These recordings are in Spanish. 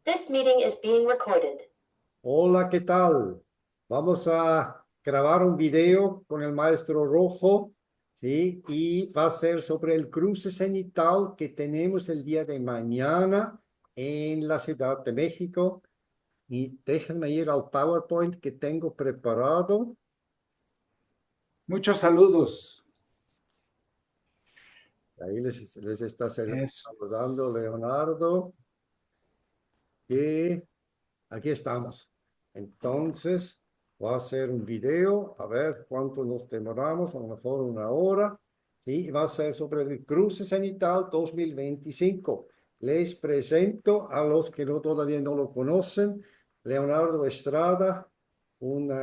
This meeting is being recorded. Hola, ¿qué tal? Vamos a grabar un video con el maestro Rojo, ¿sí? Y va a ser sobre el cruce cenital que tenemos el día de mañana en la Ciudad de México. Y déjenme ir al PowerPoint que tengo preparado. Muchos saludos. Ahí les está Eso. saludando Leonardo. Y aquí estamos. Entonces, voy a hacer un video, a ver cuánto nos demoramos, a lo mejor una hora. Y va a ser sobre el cruce cenital 2025. Les presento a los que todavía no lo conocen. Leonardo Estrada, un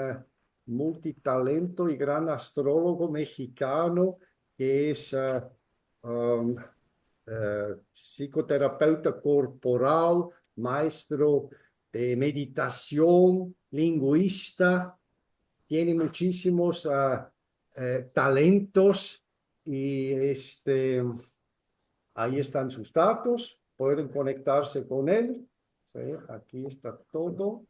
multitalento y gran astrólogo mexicano que es um, psicoterapeuta corporal, maestro de meditación, lingüista, tiene muchísimos talentos y ahí están sus datos, pueden conectarse con él. ¿Sí? Aquí está todo.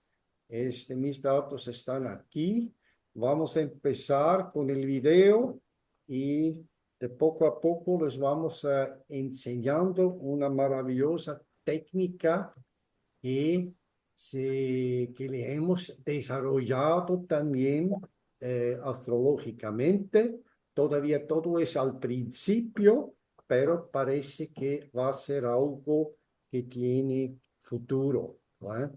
Mis datos están aquí. Vamos a empezar con el video y de poco a poco les vamos enseñando una maravillosa técnica que le hemos desarrollado también astrológicamente. Todavía todo es al principio, pero parece que va a ser algo que tiene futuro, ¿eh?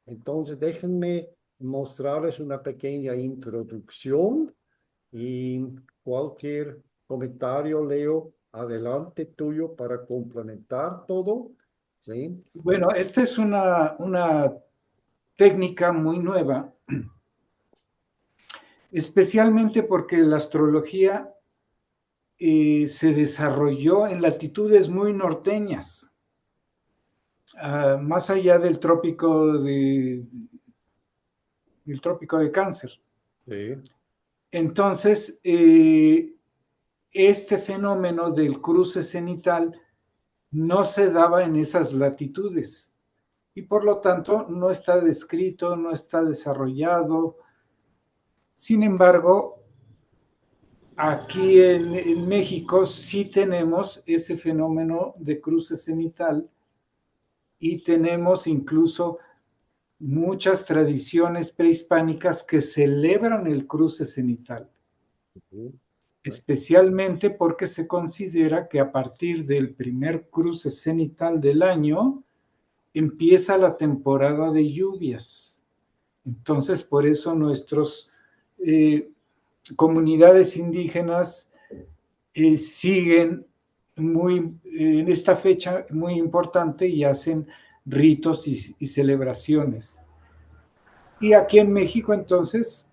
Entonces, déjenme mostrarles una pequeña introducción y cualquier comentario, Leo, adelante tuyo para complementar todo. ¿Sí? Bueno, esta es una técnica muy nueva, especialmente porque la astrología se desarrolló en latitudes muy norteñas, más allá del trópico del trópico de Cáncer. Sí. Entonces, este fenómeno del cruce cenital no se daba en esas latitudes y por lo tanto no está descrito, no está desarrollado. Sin embargo, aquí en México sí tenemos ese fenómeno de cruce cenital y tenemos incluso muchas tradiciones prehispánicas que celebran el cruce cenital, especialmente porque se considera que a partir del primer cruce cenital del año empieza la temporada de lluvias. Entonces, por eso nuestras comunidades indígenas siguen en esta fecha muy importante y hacen ritos y celebraciones. Y aquí en México, entonces,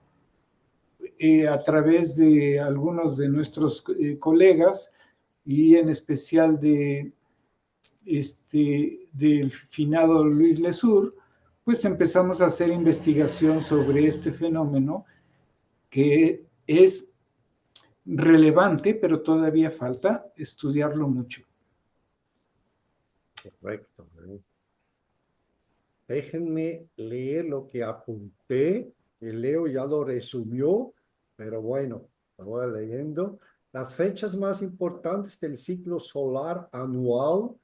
a través de algunos de nuestros colegas y en especial del finado Luis Lesur, pues empezamos a hacer investigación sobre este fenómeno que es relevante, pero todavía falta estudiarlo mucho. Correcto. Déjenme leer lo que apunté. El Leo ya lo resumió, pero bueno, lo voy leyendo. Las fechas más importantes del ciclo solar anual,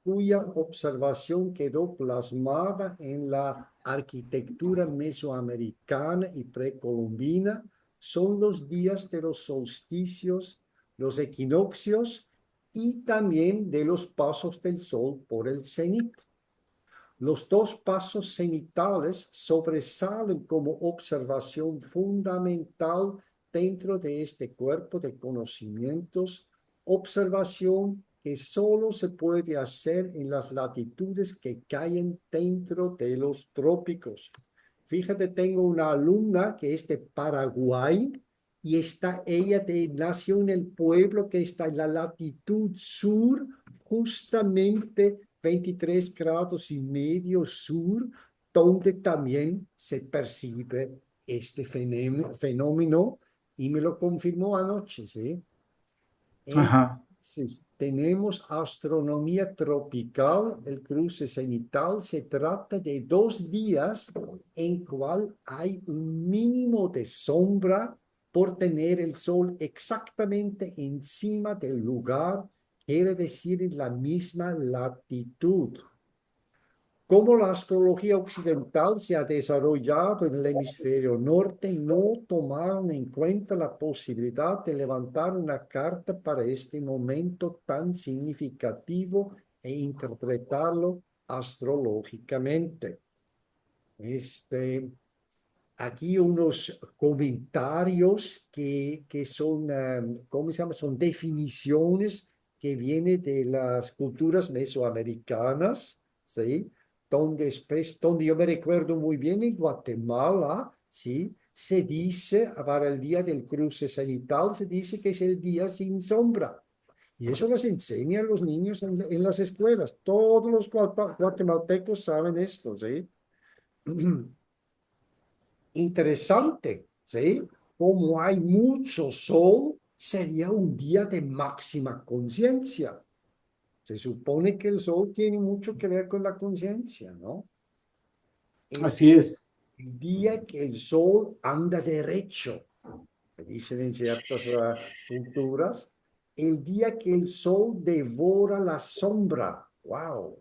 cuya observación quedó plasmada en la arquitectura mesoamericana y precolombina, son los días de los solsticios, los equinoccios y también de los pasos del sol por el cenit. Los dos pasos cenitales sobresalen como observación fundamental dentro de este cuerpo de conocimientos, observación que solo se puede hacer en las latitudes que caen dentro de los trópicos. Fíjate, tengo una alumna que es de Paraguay y ella nació en el pueblo que está en la latitud sur, justamente 23 grados y medio sur, donde también se percibe este fenómeno y me lo confirmó anoche, ¿sí? Ajá. tenemos astronomía tropical, el cruce cenital. Se trata de 2 días en cual hay un mínimo de sombra por tener el sol exactamente encima del lugar, quiere decir en la misma latitud. Como la astrología occidental se ha desarrollado en el hemisferio norte, no tomaron en cuenta la posibilidad de levantar una carta para este momento tan significativo e interpretarlo astrológicamente. Aquí unos comentarios que son, ¿cómo se llama? Son definiciones que vienen de las culturas mesoamericanas, ¿sí? Donde yo me recuerdo muy bien en Guatemala, ¿sí? Se dice, para el día del cruce cenital, se dice que es el día sin sombra. Y eso les enseña a los niños en las escuelas. Todos los guatemaltecos saben esto, ¿sí? Interesante, ¿sí? Como hay mucho sol, sería un día de máxima conciencia. Se supone que el sol tiene mucho que ver con la conciencia, ¿no? El, Así es. el día que el sol anda derecho, me dicen en ciertas culturas, el día que el sol devora la sombra, wow.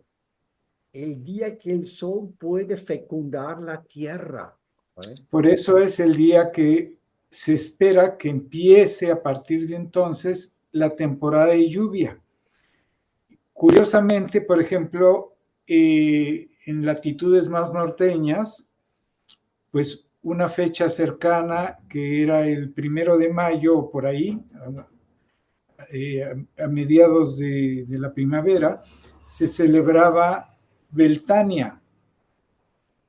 El día que el sol puede fecundar la tierra, ¿eh? Por eso es el día que se espera que empiece a partir de entonces la temporada de lluvia. Curiosamente, por ejemplo, en latitudes más norteñas, pues una fecha cercana que era el 1 de mayo o por ahí, a mediados de la primavera, se celebraba Beltania,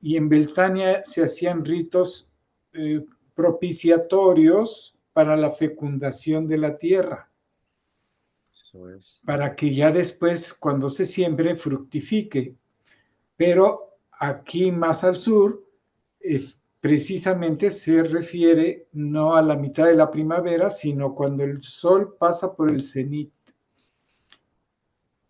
y en Beltania se hacían ritos propiciatorios para la fecundación de la tierra, Eso es. para que ya después, cuando se siembre, fructifique. Pero aquí más al sur, precisamente se refiere no a la mitad de la primavera, sino cuando el sol pasa por el cenit.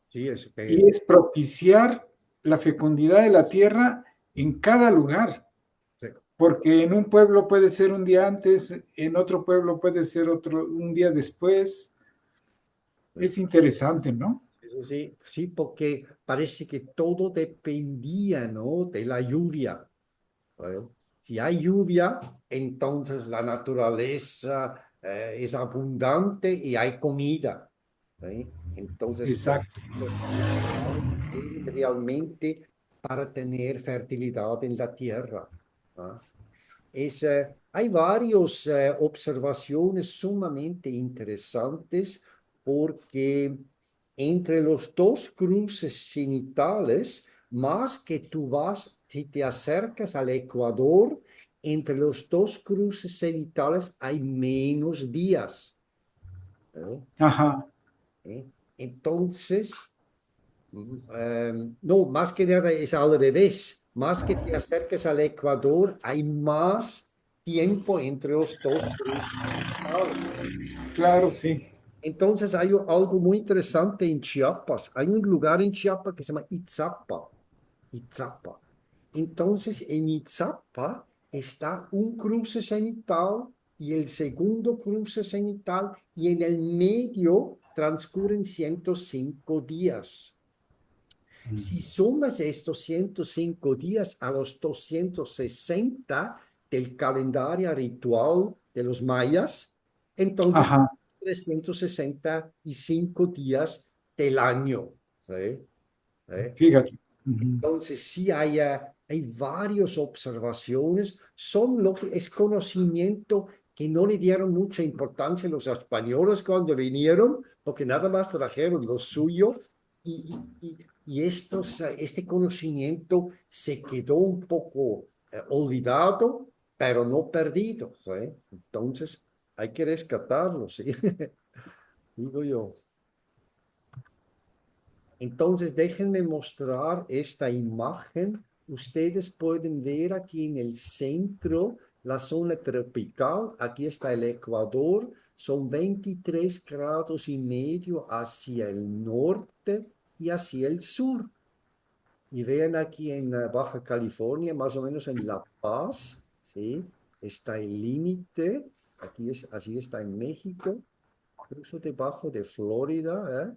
Sí, Y es propiciar la fecundidad de la tierra en cada lugar. sí, Porque en un pueblo puede ser un día antes, en otro pueblo puede ser un día después. Es interesante, ¿no? eso sí, sí, porque parece que todo dependía, ¿no? De la lluvia. ¿No? Si hay lluvia, entonces la naturaleza es abundante y hay comida. ¿Sí? Entonces, todos Exacto. los animales viven realmente para tener fertilidad en la tierra. ¿No? Hay varias observaciones sumamente interesantes porque entre los dos cruces cenitales, más que tú vas, si te acercas al Ecuador, entre los dos cruces cenitales hay menos días. ¿Eh? Ajá. ¿Eh? Entonces, no, más que nada es al revés. Más que te acerques al Ecuador, hay más tiempo entre los dos cruces cenitales. Claro, sí. Entonces hay algo muy interesante en Chiapas. Hay un lugar en Chiapas que se llama Itzapa. Itzapa. Entonces en Itzapa está un cruce cenital y el segundo cruce cenital y en el medio transcurren 105 días. Si sumas estos 105 días a los 260 del calendario ritual de los mayas, entonces Ajá. 365 días del año. ¿Sí? ¿Sí? Fíjate. Ujú. Entonces sí hay varias observaciones, son lo que es conocimiento que no le dieron mucha importancia los españoles cuando vinieron, porque nada más trajeron lo suyo y este conocimiento se quedó un poco olvidado, pero no perdido, ¿sí? Entonces hay que rescatarlo, ¿sí? Digo yo. Entonces, déjenme mostrar esta imagen. Ustedes pueden ver aquí en el centro la zona tropical, aquí está el Ecuador, son 23,5 grados hacia el norte y hacia el sur. Y vean aquí en Baja California, más o menos en La Paz, ¿sí? Está el límite, aquí es, así está en México, justo debajo de Florida, ¿eh?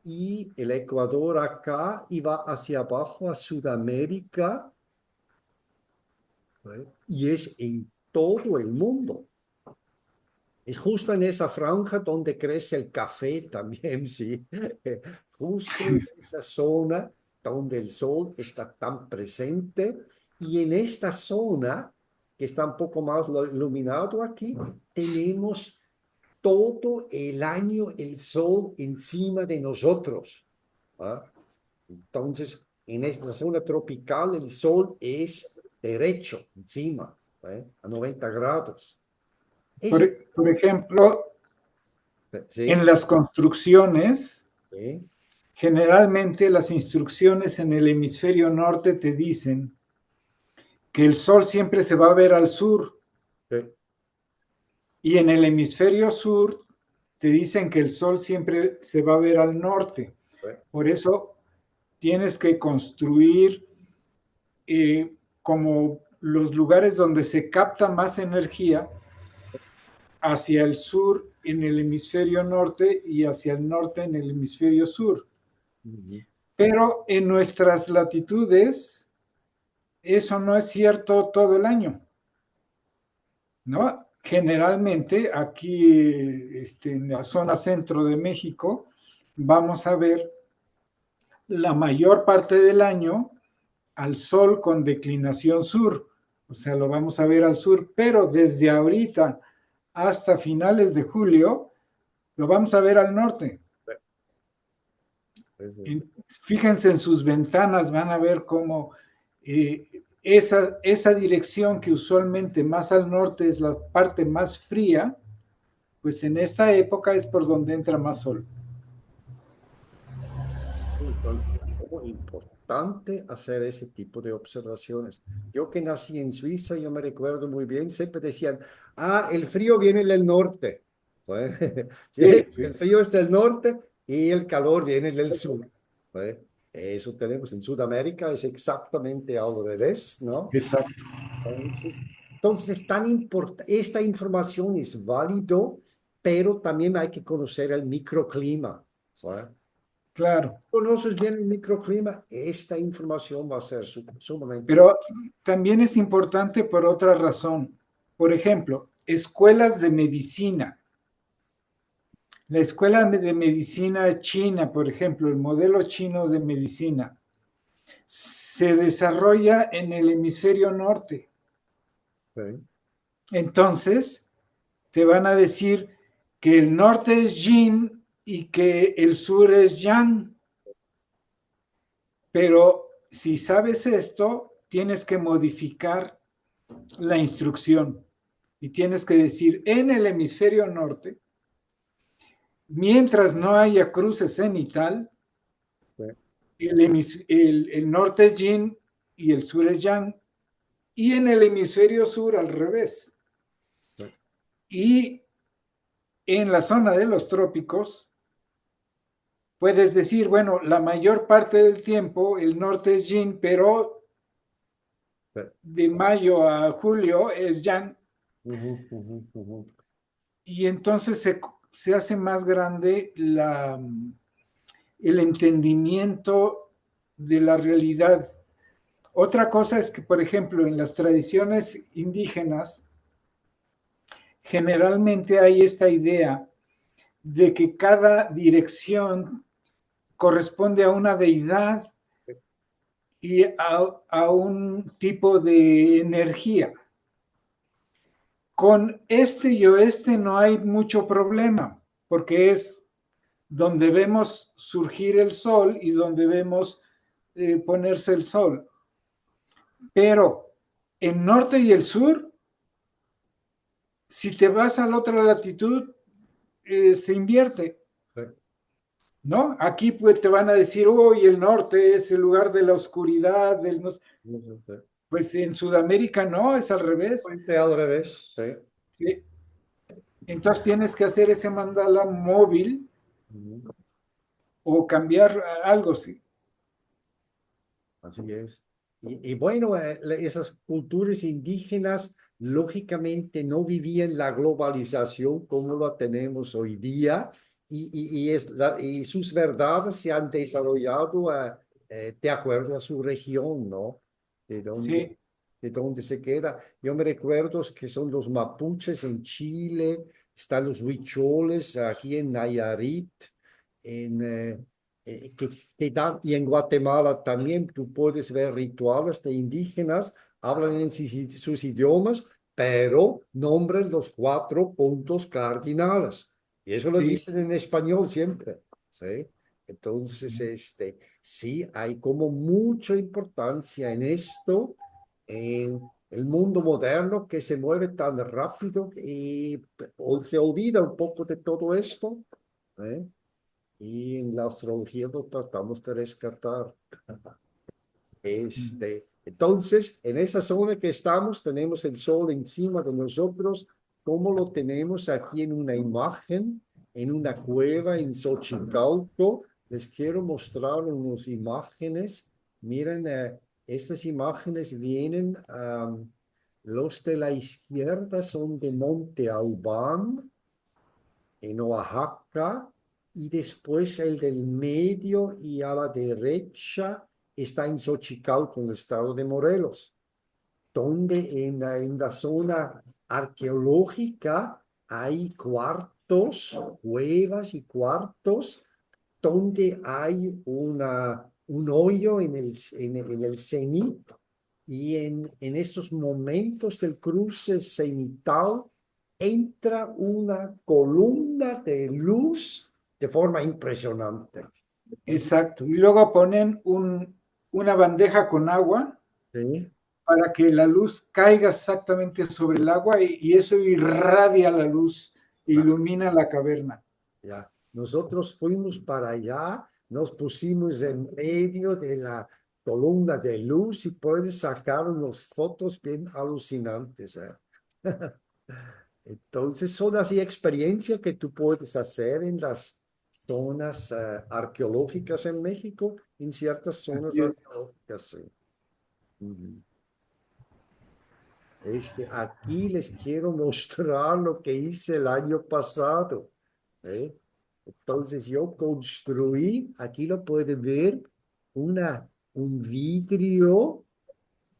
Y el Ecuador acá y va hacia abajo a Sudamérica, ¿eh? Y es en todo el mundo. Es justo en esa franja donde crece el café también, sí. Justo en esa zona donde el sol está tan presente y en esta zona que está un poco más iluminado aquí, tenemos todo el año el sol encima de nosotros. ¿Ah? Entonces, en esta zona tropical el sol es derecho encima, ¿eh? A 90 grados. Eso, Por ejemplo, en sí, las construcciones, sí, generalmente las instrucciones en el hemisferio norte te dicen que el sol siempre se va a ver al sur sí, y en el hemisferio sur te dicen que el sol siempre se va a ver al norte. sí. Por eso tienes que construir como los lugares donde se capta más energía hacia el sur en el hemisferio norte y hacia el norte en el hemisferio sur. Ujú. Pero en nuestras latitudes eso no es cierto todo el año, ¿no? Generalmente aquí en la zona centro de México vamos a ver la mayor parte del año al sol con declinación sur, o sea, lo vamos a ver al sur, pero desde ahorita hasta finales de julio lo vamos a ver al norte. Sí. Fíjense en sus ventanas, van a ver cómo esa dirección que usualmente más al norte es la parte más fría, pues en esta época es por donde entra más sol. Entonces, es como importante hacer ese tipo de observaciones. Yo que nací en Suiza, yo me recuerdo muy bien, siempre decían, ah, el frío viene del norte. Pues, sí, Sí, sí, el frío es del norte y el calor viene del sur. Pues, eso tenemos en Sudamérica, es exactamente al revés, ¿no? exacto, Entonces es tan importante, esta información es válido, pero también hay que conocer el microclima. ¿Sabe? claro. Conoces bien el microclima, esta información va a ser sumamente importante. Pero también es importante por otra razón. Por ejemplo, escuelas de medicina. La escuela de medicina china, por ejemplo, el modelo chino de medicina, se desarrolla en el hemisferio norte. Sí. Entonces, te van a decir que el norte es yin y que el sur es yang. Pero si sabes esto, tienes que modificar la instrucción y tienes que decir en el hemisferio norte, mientras no haya cruce cenital, Sí. el norte es yin y el sur es yang, y en el hemisferio sur al revés. Sí. Y en la zona de los trópicos, puedes decir, bueno, la mayor parte del tiempo el norte es yin, pero Sí. de mayo a julio es yang, Ujú, ujú, ujú. y entonces se hace más grande el entendimiento de la realidad. Otra cosa es que, por ejemplo, en las tradiciones indígenas, generalmente hay esta idea de que cada dirección corresponde a una deidad y a un tipo de energía. Con este y oeste no hay mucho problema, porque es donde vemos surgir el sol y donde vemos ponerse el sol. Pero el norte y el sur, si te vas a la otra latitud, se invierte, Sí. ¿no? Aquí pues, te van a decir, uy, el norte es el lugar de la oscuridad, del no sé. Sí. Pues en Sudamérica no, es al revés. Al revés, sí. Sí. Entonces tienes que hacer ese mandala móvil Ujú. o cambiar algo, sí. Así es. Y bueno, esas culturas indígenas lógicamente no vivían la globalización como la tenemos hoy día y sus verdades se han desarrollado de acuerdo a su región, ¿no? De donde, Sí, de donde se queda. Yo me recuerdo que son los mapuches en Chile, están los huicholes aquí en Nayarit, en, y en Guatemala también tú puedes ver rituales de indígenas, hablan en sus idiomas, pero nombran los 4 puntos cardinales. Y eso lo sí. dicen en español siempre, ¿sí? Entonces, sí, hay como mucha importancia en esto, en el mundo moderno que se mueve tan rápido y se olvida un poco de todo esto, ¿eh? Y en la astrología lo tratamos de rescatar. Entonces, en esa zona que estamos, tenemos el sol encima de nosotros, como lo tenemos aquí en una imagen, en una cueva en Xochicalco. Les quiero mostrar unas imágenes. Miren, estas imágenes vienen, los de la izquierda son de Monte Albán, en Oaxaca, y después el del medio y a la derecha está en Xochicalco, en el estado de Morelos, donde en la zona arqueológica hay cuartos, cuevas y cuartos, donde hay un hoyo en el cenit y en estos momentos del cruce cenital entra una columna de luz de forma impresionante. Exacto. Y luego ponen una bandeja con agua ¿Sí? para que la luz caiga exactamente sobre el agua y eso irradia la luz, e ilumina la caverna. Ya. Nosotros fuimos para allá, nos pusimos en medio de la columna de luz y puedes sacar unas fotos bien alucinantes, ¿eh? Entonces son así experiencias que tú puedes hacer en las zonas arqueológicas en México, en ciertas zonas Así es. arqueológicas, sí. Ujú. Aquí les quiero mostrar lo que hice el año pasado, ¿eh? Entonces yo construí, aquí lo pueden ver, un vidrio,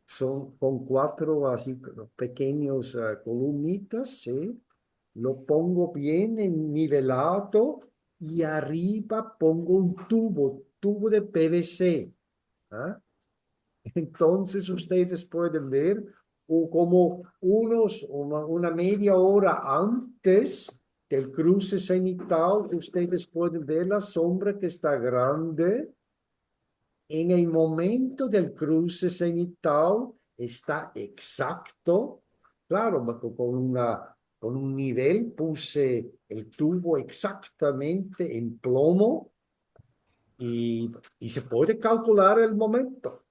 son con 4 así pequeños columnitas, ¿sí? Lo pongo bien nivelado y arriba pongo un tubo de PVC, ¿ah? Entonces ustedes pueden ver como una media hora antes del cruce cenital, ustedes pueden ver la sombra que está grande. En el momento del cruce cenital está exacto. Claro, con un nivel puse el tubo exactamente en plomo y, y se puede calcular el momento.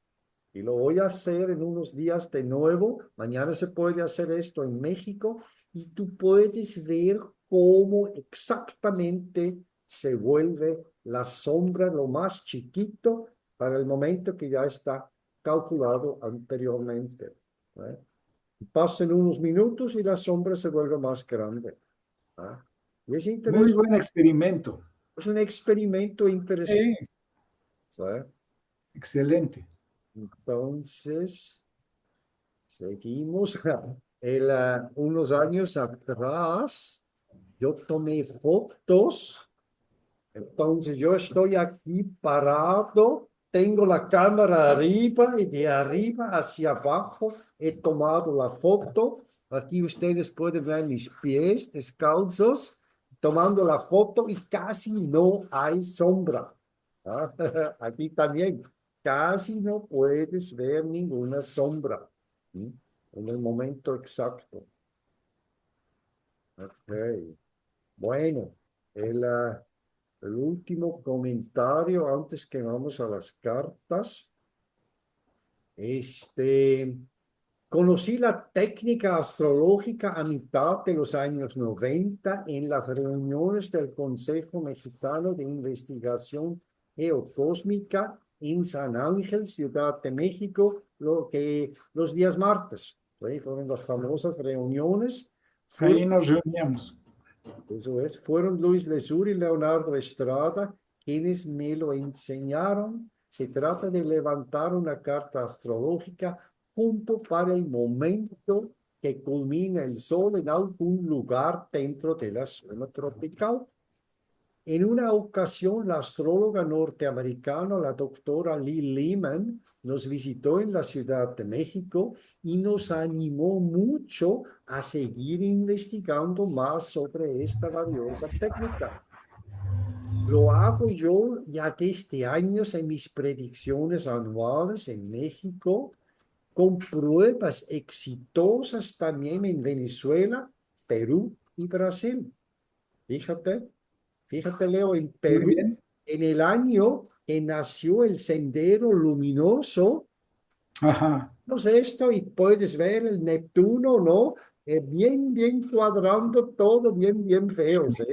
Y lo voy a hacer en unos días de nuevo. Mañana se puede hacer esto en México y tú puedes ver cómo exactamente se vuelve la sombra lo más chiquito para el momento que ya está calculado anteriormente, ¿eh? Pasan unos minutos y la sombra se vuelve más grande, ¿eh? Y es Muy interesante, buen experimento. es un experimento interesante, Sí, ¿eh? excelente. Entonces, seguimos. Unos años atrás, yo tomé fotos. Entonces, yo estoy aquí parado, tengo la cámara arriba y de arriba hacia abajo he tomado la foto. Aquí ustedes pueden ver mis pies descalzos tomando la foto y casi no hay sombra. ¿Ah? Aquí también casi no puedes ver ninguna sombra, ¿sí? En el momento exacto. Ok. Bueno, el último comentario antes que vamos a las cartas. Este, Conocí la técnica astrológica a mitad de los años 90 en las reuniones del Consejo Mexicano de Investigación Geocósmica en San Ángel, Ciudad de México, los días martes. ¿Sí? Fueron las famosas reuniones. Ahí Fueron, nos reuníamos. eso es, fueron Luis Lesur y Leonardo Estrada quienes me lo enseñaron. Se trata de levantar una carta astrológica junto para el momento que culmina el sol en algún lugar dentro de la zona tropical. En una ocasión, la astróloga norteamericana, la doctora Lee Lehman, nos visitó en la Ciudad de México y nos animó mucho a seguir investigando más sobre esta valiosa técnica. Lo hago yo ya desde años en mis predicciones anuales en México, con pruebas exitosas también en Venezuela, Perú y Brasil. Fíjate, fíjate, Leo, en Muy Perú, bien. en el año que nació el Sendero Luminoso, Ajá. pues esto y puedes ver el Neptuno, ¿no? Bien, bien cuadrando todo, bien, bien feo, ¿sí?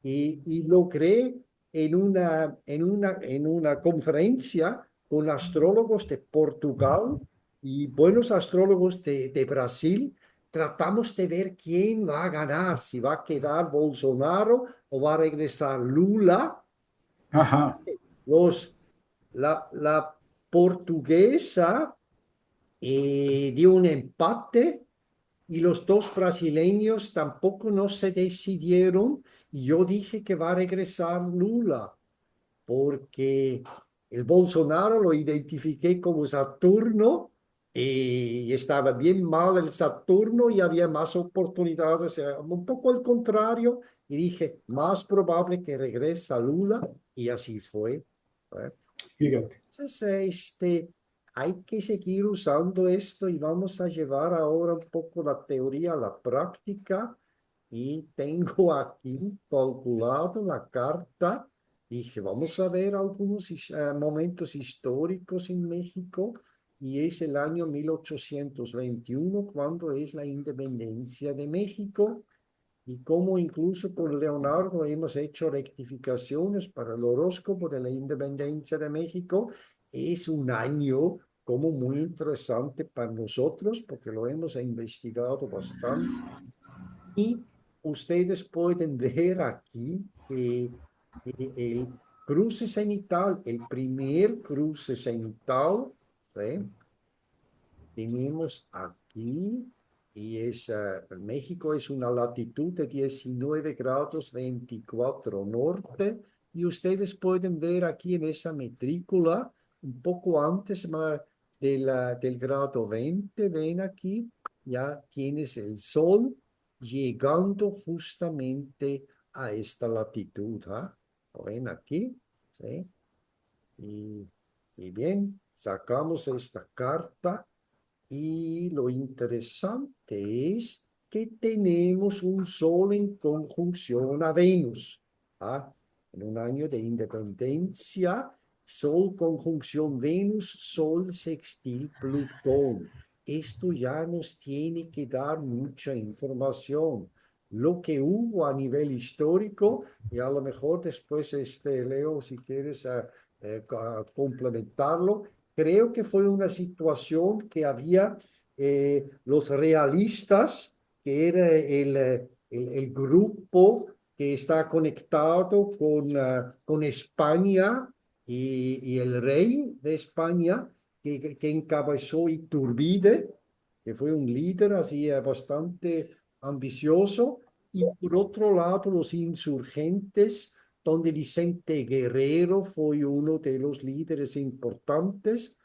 Y logré en una conferencia con astrólogos de Portugal y buenos astrólogos de Brasil, tratamos de ver quién va a ganar, si va a quedar Bolsonaro o va a regresar Lula. Y Ajá. los, la portuguesa dio un empate y los dos brasileños tampoco no se decidieron. Y yo dije que va a regresar Lula, porque el Bolsonaro lo identifiqué como Saturno y estaba bien mal el Saturno y había más oportunidades, un poco al contrario, y dije, más probable que regrese Lula, y así fue. ¿Eh? Fíjate. Entonces, hay que seguir usando esto y vamos a llevar ahora un poco la teoría a la práctica. Y tengo aquí calculado la carta. Dije, vamos a ver algunos momentos históricos en México. Y es el año 1821 cuando es la independencia de México. Y como incluso con Leonardo hemos hecho rectificaciones para el horóscopo de la independencia de México, es un año como muy interesante para nosotros porque lo hemos investigado bastante. Y ustedes pueden ver aquí que el cruce cenital, el primer cruce cenital, ¿sí? Tenemos aquí, y México es una latitud de 19 grados 24 norte, y ustedes pueden ver aquí en esa metrícula, un poco antes del grado 20, ven aquí, ya tienes el sol llegando justamente a esta latitud, ¿ah? ¿Lo ven aquí? ¿Sí? Y, y bien, sacamos esta carta. Y lo interesante es que tenemos un Sol en conjunción a Venus. ¿Ah? En un año de independencia, Sol conjunción Venus, Sol sextil Plutón. Esto ya nos tiene que dar mucha información. Lo que hubo a nivel histórico, y a lo mejor después, Leo, si quieres complementarlo, creo que fue una situación que había los realistas, que era el grupo que está conectado con España y el rey de España, que encabezó Iturbide, que fue un líder así bastante ambicioso, y por otro lado los insurgentes, donde Vicente Guerrero fue uno de los líderes importantes,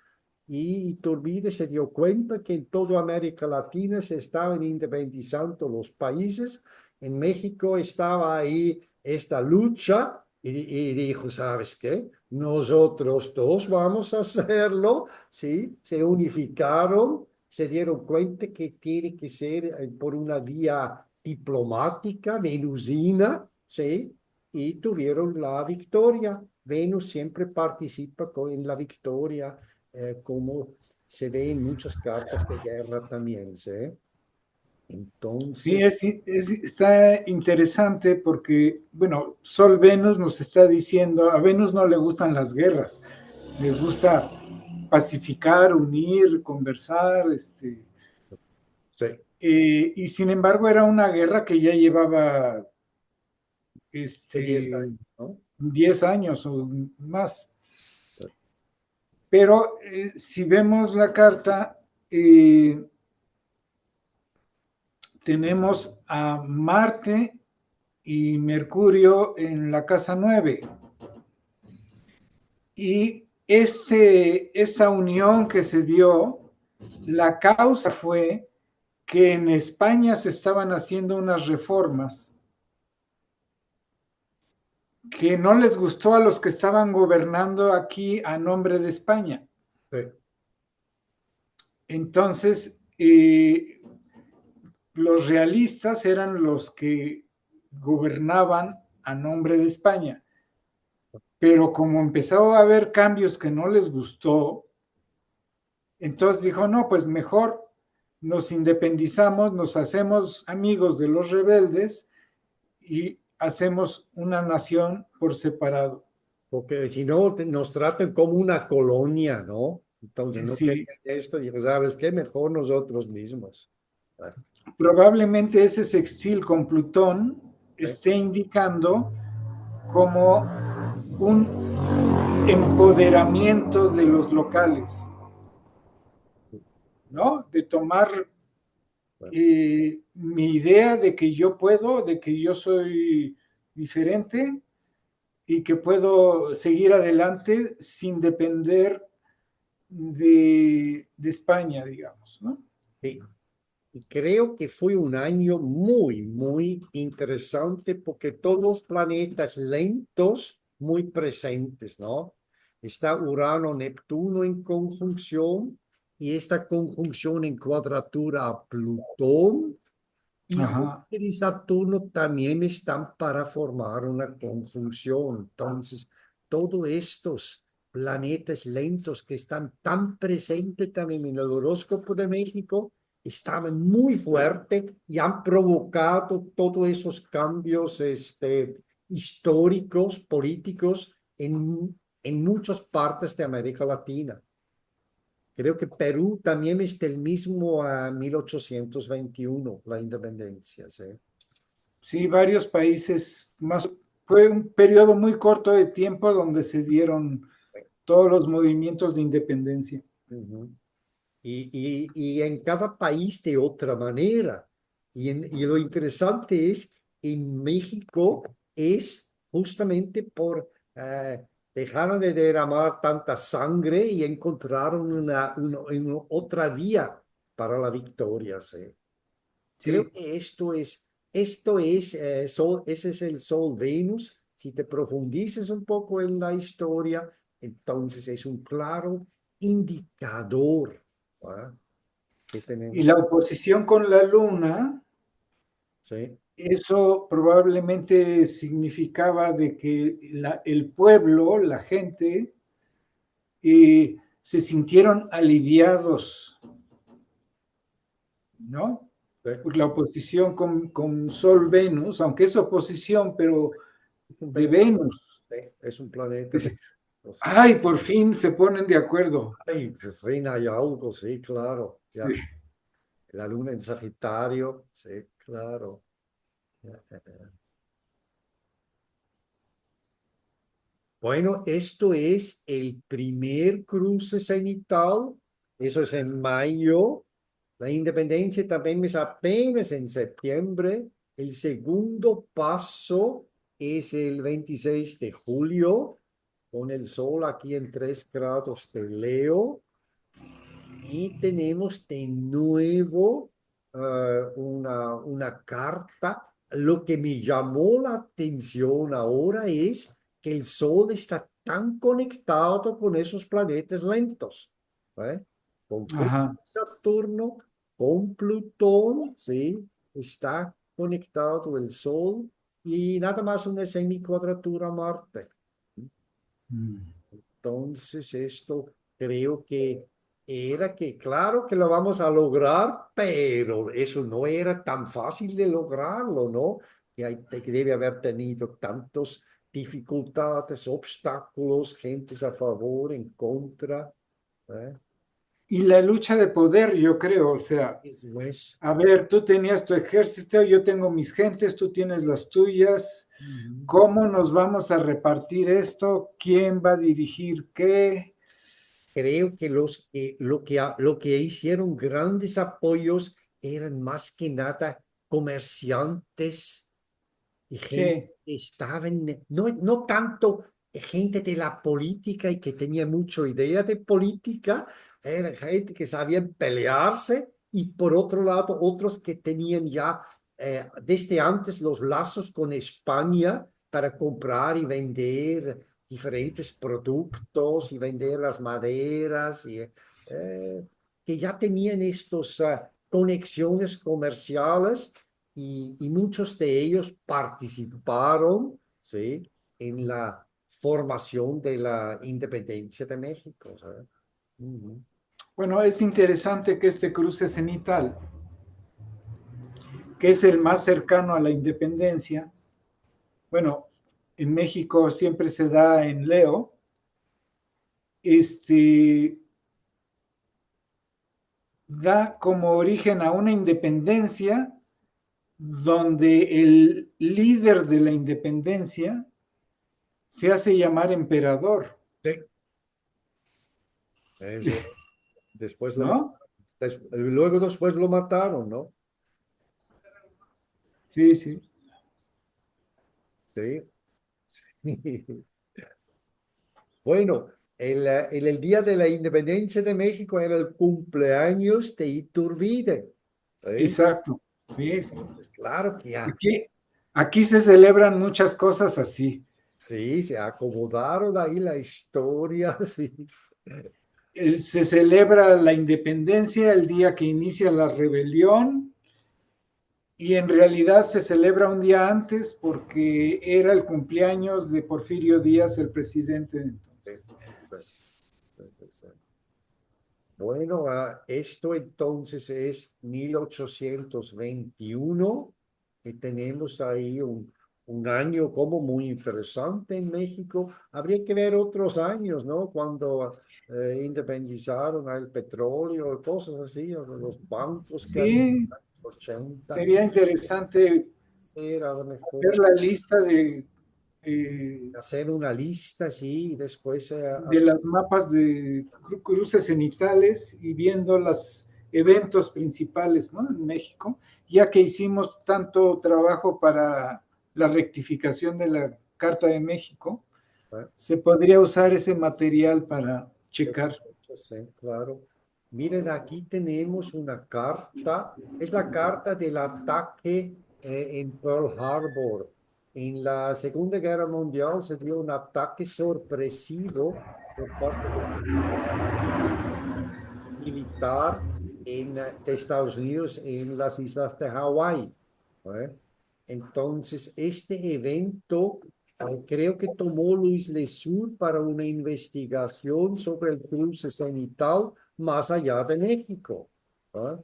y Iturbide se dio cuenta que en toda América Latina se estaban independizando los países. En México estaba ahí esta lucha y dijo, ¿sabes qué? Nosotros dos vamos a hacerlo, ¿sí? Se unificaron, se dieron cuenta que tiene que ser por una vía diplomática, venusina, ¿sí? Y tuvieron la victoria. Venus siempre participa en la victoria como se ve en muchas cartas de guerra también, ¿sí? Sí, Entonces, está interesante porque, bueno, Sol Venus nos está diciendo, a Venus no le gustan las guerras, le gusta pacificar, unir, conversar, sí, y sin embargo era una guerra que ya llevaba de 10 este, años, ¿no? 10 años o más. Pero si vemos la carta, tenemos a Marte y Mercurio en la casa 9. Y esta unión que se dio, la causa fue que en España se estaban haciendo unas reformas que no les gustó a los que estaban gobernando aquí a nombre de España. Sí, Entonces, los realistas eran los que gobernaban a nombre de España. Pero como empezó a haber cambios que no les gustó, entonces dijo, no, pues mejor nos independizamos, nos hacemos amigos de los rebeldes y hacemos una nación por separado. porque si no, nos tratan como una colonia, ¿no? Entonces, no Sí, querían esto, y ¿sabes qué? Mejor nosotros mismos. Ah, probablemente ese sextil con Plutón sí, esté indicando como un empoderamiento de los locales, ¿no? De tomar bueno, mi idea de que yo puedo, de que yo soy diferente y que puedo seguir adelante sin depender de España, digamos, ¿no? sí. Y creo que fue un año muy, muy interesante porque todos los planetas lentos muy presentes, ¿no? Está Urano-Neptuno en conjunción y esta conjunción en cuadratura a Plutón y Ajá. Júpiter y Saturno también están para formar una conjunción. Entonces, todos estos planetas lentos que están tan presentes también en el horóscopo de México, estaban muy fuertes y han provocado todos esos cambios históricos, políticos en muchas partes de América Latina. Creo que Perú también es del mismo a 1821 la independencia, ¿sí? Sí, varios países más. Fue un periodo muy corto de tiempo donde se dieron todos los movimientos de independencia. Ujú. Y en cada país de otra manera. Y lo interesante es, en México es justamente por dejaron de derramar tanta sangre y encontraron una otra vía para la victoria, ¿sí? Creo Sí. que ese es el Sol Venus. Si te profundizas un poco en la historia, entonces es un claro indicador, ¿verdad? Que Y tenemos. la oposición con la Luna, Sí, eso probablemente significaba de que el pueblo, la gente, se sintieron aliviados, ¿no? sí, Por la oposición con Sol-Venus, aunque es oposición, pero de Venus. es un planeta de. Dice, Sí. ay, por fin se ponen de acuerdo. Ay, por fin hay algo, sí, claro. Sí. Ya. La luna en Sagitario, sí, claro. Ya, ya, ya. Bueno, esto es el primer cruce cenital. Eso es en mayo. La independencia también es apenas en septiembre. El segundo paso es el 26 de julio, con el sol aquí en 3 grados de Leo. Y tenemos de nuevo una carta. Lo que me llamó la atención ahora es que el Sol está tan conectado con esos planetas lentos, ¿eh? Con Ajá. Júpiter, Saturno, con Plutón, ¿sí? Está conectado el Sol y nada más una semicuadratura a Marte. Mm. Entonces, esto creo que era que claro que lo vamos a lograr, pero eso no era tan fácil de lograrlo, ¿no? Que debe haber tenido tantas dificultades, obstáculos, gentes a favor, en contra, ¿eh? Y la lucha de poder, yo creo, o sea, Eso es. a ver, tú tenías tu ejército, yo tengo mis gentes, tú tienes las tuyas. Ujú. ¿Cómo nos vamos a repartir esto? ¿Quién va a dirigir qué? Creo que lo que hicieron grandes apoyos eran más que nada comerciantes y gente Sí, que estaba no tanto gente de la política y que tenía mucha idea de política, era gente que sabían pelearse y por otro lado otros que tenían ya desde antes los lazos con España para comprar y vender diferentes productos y vender las maderas y que ya tenían estos conexiones comerciales y muchos de ellos participaron, ¿sí? En la formación de la independencia de México, ¿sabes? Ujú. bueno, es interesante que este cruce cenital, que es el más cercano a la independencia, bueno, en México siempre se da en Leo, este, da como origen a una independencia donde el líder de la independencia se hace llamar emperador, Sí, eso es. Después lo ¿no? luego después lo mataron, ¿no? Sí, sí. Sí. Bueno, el día de la independencia de México era el cumpleaños de Iturbide. ¿Sí? Exacto. Sí, sí. Entonces, claro que ya, Aquí, aquí se celebran muchas cosas así. sí, se acomodaron ahí la historia, sí. Se celebra la independencia el día que inicia la rebelión y en realidad se celebra un día antes porque era el cumpleaños de Porfirio Díaz, el presidente de Sí, entonces. sí, sí, sí. Bueno, esto entonces es 1821 y tenemos ahí un año como muy interesante en México. Habría que ver otros años, ¿no? Cuando independizaron el petróleo, cosas así, o los bancos que había en Sí, los 80. sería interesante Era a lo mejor ver la lista eh, hacer una lista, sí, y después de las mapas de cruces cenitales y viendo los eventos principales, ¿no? En México, ya que hicimos tanto trabajo para la rectificación de la Carta de México, eh, se podría usar ese material para checar. sí, claro. Miren, aquí tenemos una carta. Es la carta del ataque en Pearl Harbor. En la Segunda Guerra Mundial se dio un ataque sorpresivo por parte de militar de Estados Unidos en las islas de Hawái. ¿Eh? Entonces, este evento creo que tomó Luis Lesur para una investigación sobre el cruce cenital más allá de México. ¿Eh?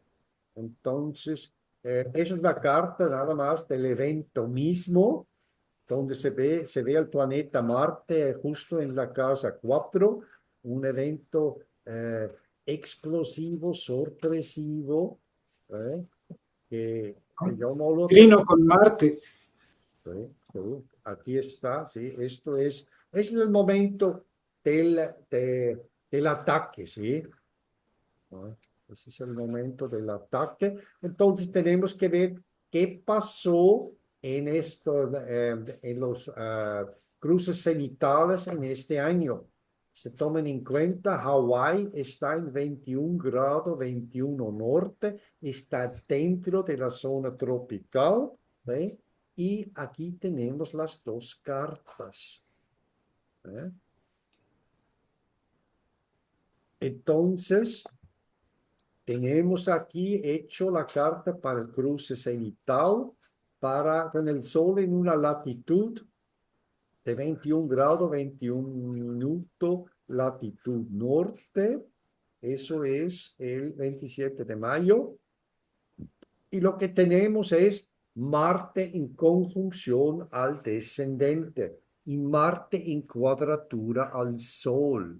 Entonces, esa es la carta nada más del evento mismo, donde se ve el planeta Marte justo en la casa 4, un evento explosivo, sorpresivo, ¿eh? Que yo no lo tengo. Trino con Marte. Sí, sí, aquí está, sí, es el momento del, del ataque, ¿sí? ¿No? Ese es el momento del ataque. Entonces tenemos que ver qué pasó en esto, en los cruces cenitales en este año. Se tomen en cuenta, Hawái está en 21 grado 21 norte, está dentro de la zona tropical, ¿ve? Y aquí tenemos las dos cartas. ¿Eh? Entonces, tenemos aquí hecho la carta para el cruce cenital con el Sol en una latitud de 21 grados 21 minutos, latitud norte. Eso es el 27 de mayo. Y lo que tenemos es Marte en conjunción al descendente y Marte en cuadratura al Sol.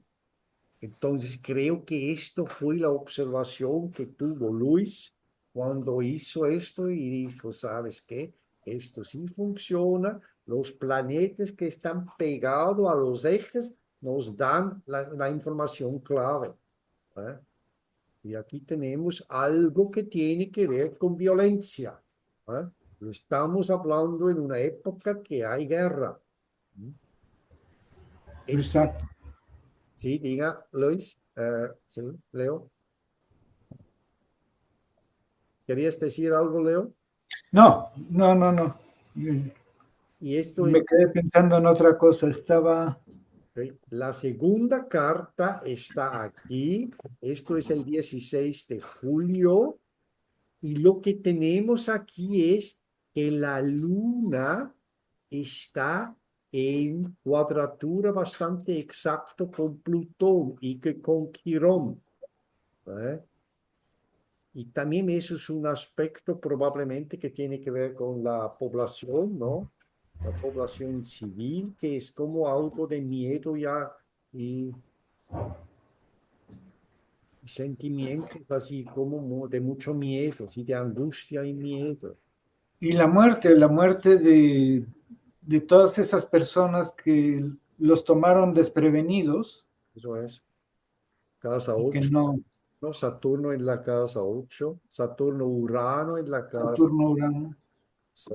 Entonces, creo que esto fue la observación que tuvo Luis cuando hizo esto y dijo, ¿sabes qué? Esto sí funciona. Los planetas que están pegados a los ejes nos dan la información clave. ¿Eh? Y aquí tenemos algo que tiene que ver con violencia. ¿Eh? Estamos hablando en una época que hay guerra. Este, Exacto. sí, diga, Luis. Sí, Leo. ¿Querías decir algo, Leo? No, no, no, no. Y esto Me es, quedé pensando en otra cosa. Estaba. ok, la segunda carta está aquí. Esto es el 16 de julio. Y lo que tenemos aquí es que la luna está en cuadratura bastante exacto con Plutón y que con Quirón. ¿Eh? Y también eso es un aspecto probablemente que tiene que ver con la población, ¿no? La población civil, que es como algo de miedo ya y sentimientos así como de mucho miedo, así de angustia y miedo. Y la muerte de todas esas personas que los tomaron desprevenidos Eso es. Casa y que 8, no, ¿no? Saturno en la casa 8, Saturno-Urano en la casa. Saturno, Urano. ¿Sí?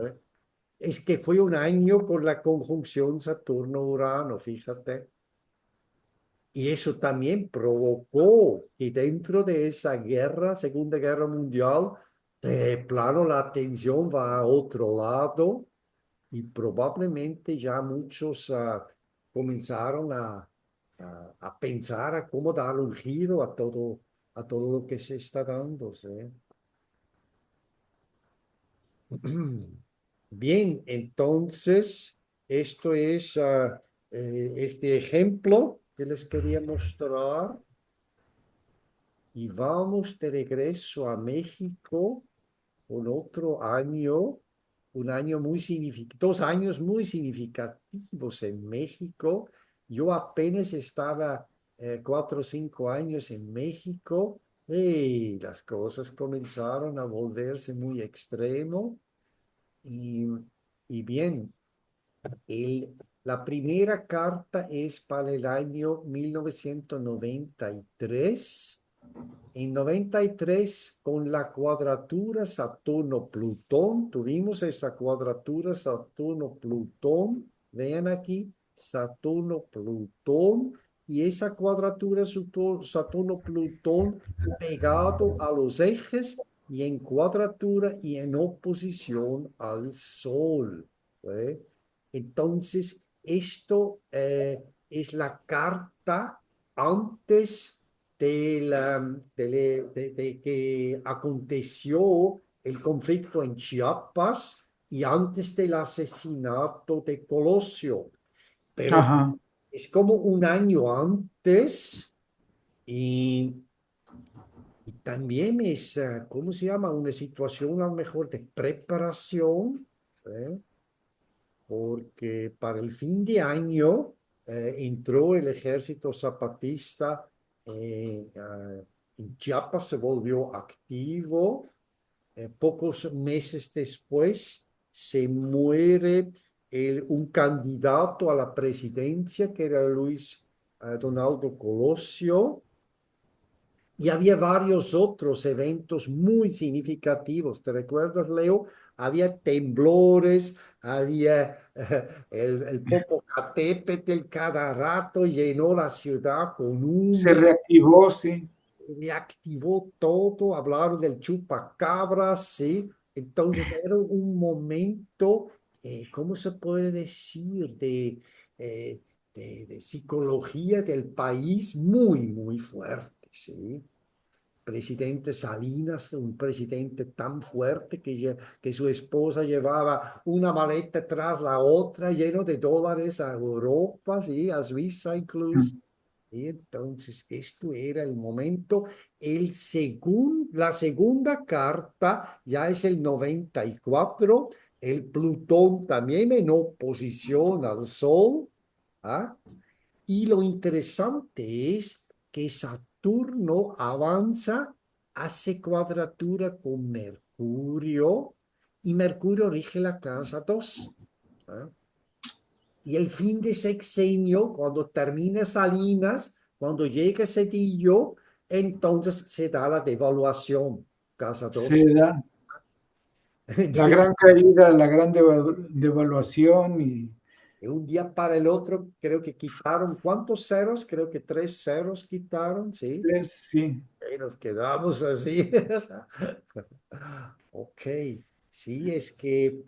Es que fue un año con la conjunción Saturno-Urano, fíjate. Y eso también provocó que dentro de esa guerra, Segunda Guerra Mundial, de plano la atención va a otro lado y probablemente ya muchos comenzaron a pensar a cómo dar un giro a todo lo que se está dando. ¿Sí? Bien, entonces, esto es este ejemplo que les quería mostrar y vamos de regreso a México con otro año, un año muy significativo, 2 años muy significativos en México. Yo apenas estaba 4 o 5 años en México y las cosas comenzaron a volverse muy extremo y, y bien, la primera carta es para el año 1993. En 93, con la cuadratura Saturno-Plutón, tuvimos esa cuadratura Saturno-Plutón. Vean aquí, Saturno-Plutón. Y esa cuadratura Saturno-Plutón pegado a los ejes y en cuadratura y en oposición al Sol. ¿Eh? Entonces, esto es la carta antes de que aconteció el conflicto en Chiapas y antes del asesinato de Colosio. Pero Ajá. es como un año antes y, y también es, ¿cómo se llama? Una situación a lo mejor de preparación, ¿eh? Porque para el fin de año entró el ejército zapatista en Chiapas, se volvió activo. Pocos meses después se muere un candidato a la presidencia, que era Luis Donaldo Colosio. Y había varios otros eventos muy significativos. ¿Te recuerdas, Leo? Había temblores, había el Popocatépetl cada rato llenó la ciudad con Se humo, reactivó, sí. reactivó todo, hablaron del chupacabras, ¿sí? Entonces era un momento, ¿cómo se puede decir? Eh, de psicología del país muy, muy fuerte, ¿sí? Presidente Salinas, un presidente tan fuerte que su esposa llevaba una maleta tras la otra lleno de dólares a Europa, ¿sí? A Suiza incluso. Y entonces, esto era el momento. La segunda carta ya es el 94. El Plutón también en oposición al Sol. ¿Ah? Y lo interesante es que Saturno avanza, hace cuadratura con Mercurio y Mercurio rige la casa 2. ¿Ah? Y el fin de sexenio, cuando termina Salinas, cuando llega Cedillo, entonces se da la devaluación, casa Se 2. da la gran caída, la gran devaluación y De un día para el otro, creo que quitaron, ¿cuántos ceros? Creo que 3 ceros quitaron, ¿sí? sí. Y nos quedamos así. Ok, sí, es que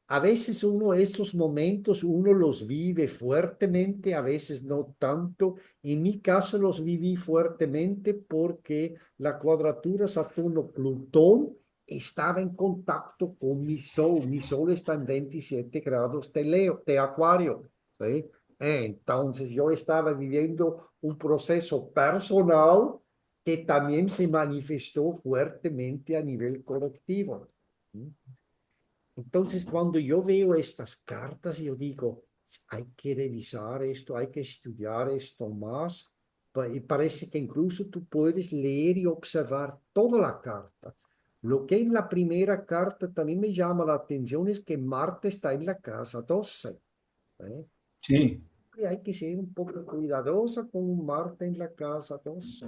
a veces uno estos momentos, uno los vive fuertemente, a veces no tanto. En mi caso los viví fuertemente porque la cuadratura Saturno-Plutón estaba en contacto con mi Sol. Mi Sol está en 27 grados de Leo, de Acuario, ¿sí? Entonces yo estaba viviendo un proceso personal que también se manifestó fuertemente a nivel colectivo. Entonces, cuando yo veo estas cartas, yo digo, hay que revisar esto, hay que estudiar esto más. Y parece que incluso tú puedes leer y observar toda la carta. Lo que en la primera carta también me llama la atención es que Marte está en la casa 12. ¿Eh? Sí, Y hay que ser un poco cuidadoso con un Marte en la casa 12.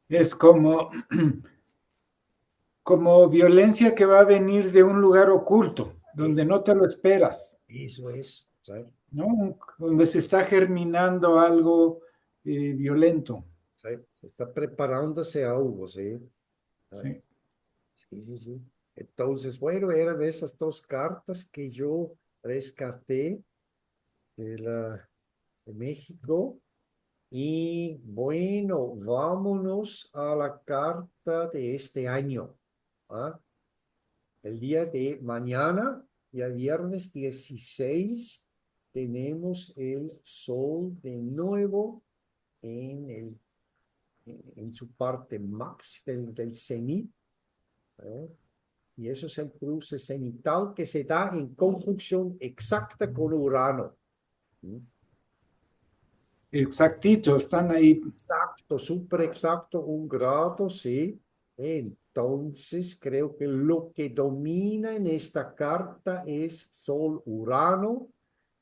es como violencia que va a venir de un lugar oculto, Eh, donde no te lo esperas, Eso es, ¿sabes? ¿no? Donde se está germinando algo violento. Sí, se está preparándose algo, sí. Ah, Sí. sí, sí, sí. Entonces, bueno, eran de esas dos cartas que yo rescaté de México. Y bueno, vámonos a la carta de este año. ¿Ah? El día de mañana, ya viernes 16, tenemos el sol de nuevo en en su parte max del cenit, ¿eh? Y eso es el cruce cenital que se da en conjunción exacta con Urano. ¿Sí? Exactito, están ahí. Exacto, súper exacto, 1 grado, sí. Entonces, creo que lo que domina en esta carta es Sol-Urano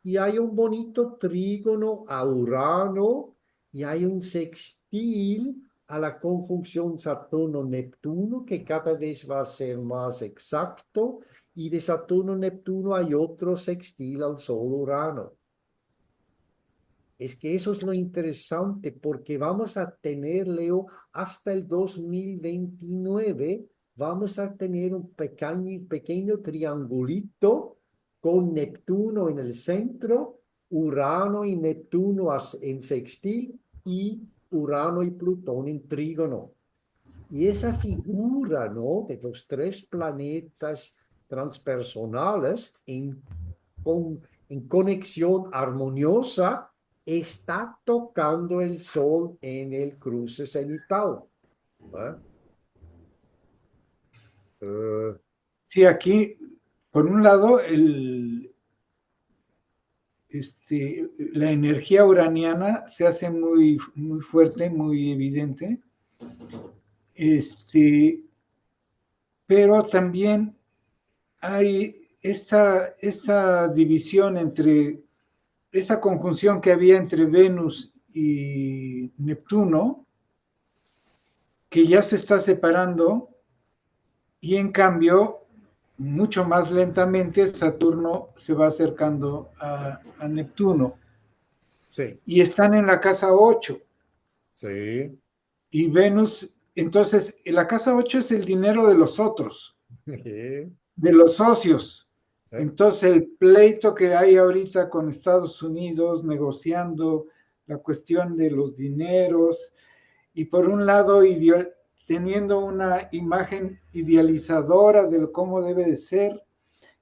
y hay un bonito trígono a Urano y hay un sextil a la conjunción Saturno-Neptuno que cada vez va a ser más exacto y de Saturno-Neptuno hay otro sextil al Sol-Urano. Es que eso es lo interesante porque vamos a tener, Leo, hasta el 2029, vamos a tener un pequeño triangulito con Neptuno en el centro, Urano y Neptuno en sextil y Urano y Plutón en trígono. Y esa figura, ¿no? De los 3 planetas transpersonales en conexión armoniosa está tocando el Sol en el cruce cenital. ¿Eh? Eh, Sí, aquí, por un lado, la energía uraniana se hace muy, muy fuerte, muy evidente. Pero también hay esta división entre esa conjunción que había entre Venus y Neptuno, que ya se está separando, y en cambio, mucho más lentamente, Saturno se va acercando a Neptuno. sí, Y están en la casa 8. sí, Y Venus, entonces, la casa 8 es el dinero de los otros, sí, de los socios. sí, Entonces, el pleito que hay ahorita con Estados Unidos negociando la cuestión de los dineros y por un lado teniendo una imagen idealizadora de cómo debe de ser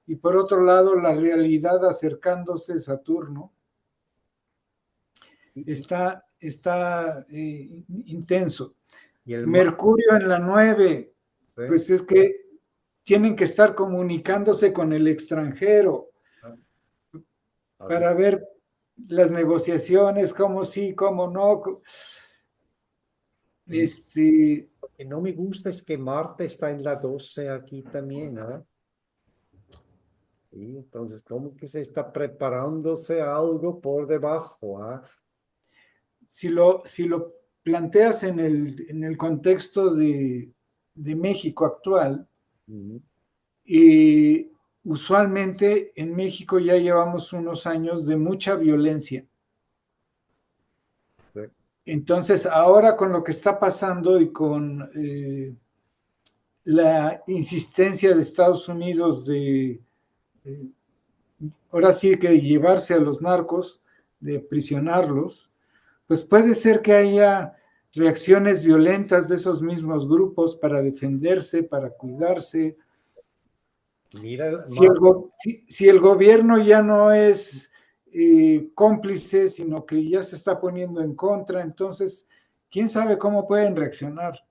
y por otro lado la realidad acercándose a Saturno. está intenso. Y el Mercurio en la 9, sí, pues es que tienen que estar comunicándose con el extranjero así. para ver las negociaciones, cómo sí, cómo no. Y Este, lo que no me gusta es que Marte está en la 12 aquí también, ¿ah? Y entonces, ¿cómo que se está preparándose algo por debajo, ah? si lo planteas en el contexto de México actual, Mm, usualmente en México ya llevamos unos años de mucha violencia. sí, Entonces, ahora con lo que está pasando y con la insistencia de Estados Unidos de, eh, ahora sí que llevarse a los narcos, de prisionarlos, pues puede ser que haya reacciones violentas de esos mismos grupos para defenderse, para cuidarse. mira, Si el gobierno ya no es cómplice, sino que ya se está poniendo en contra, entonces, ¿quién sabe cómo pueden reaccionar?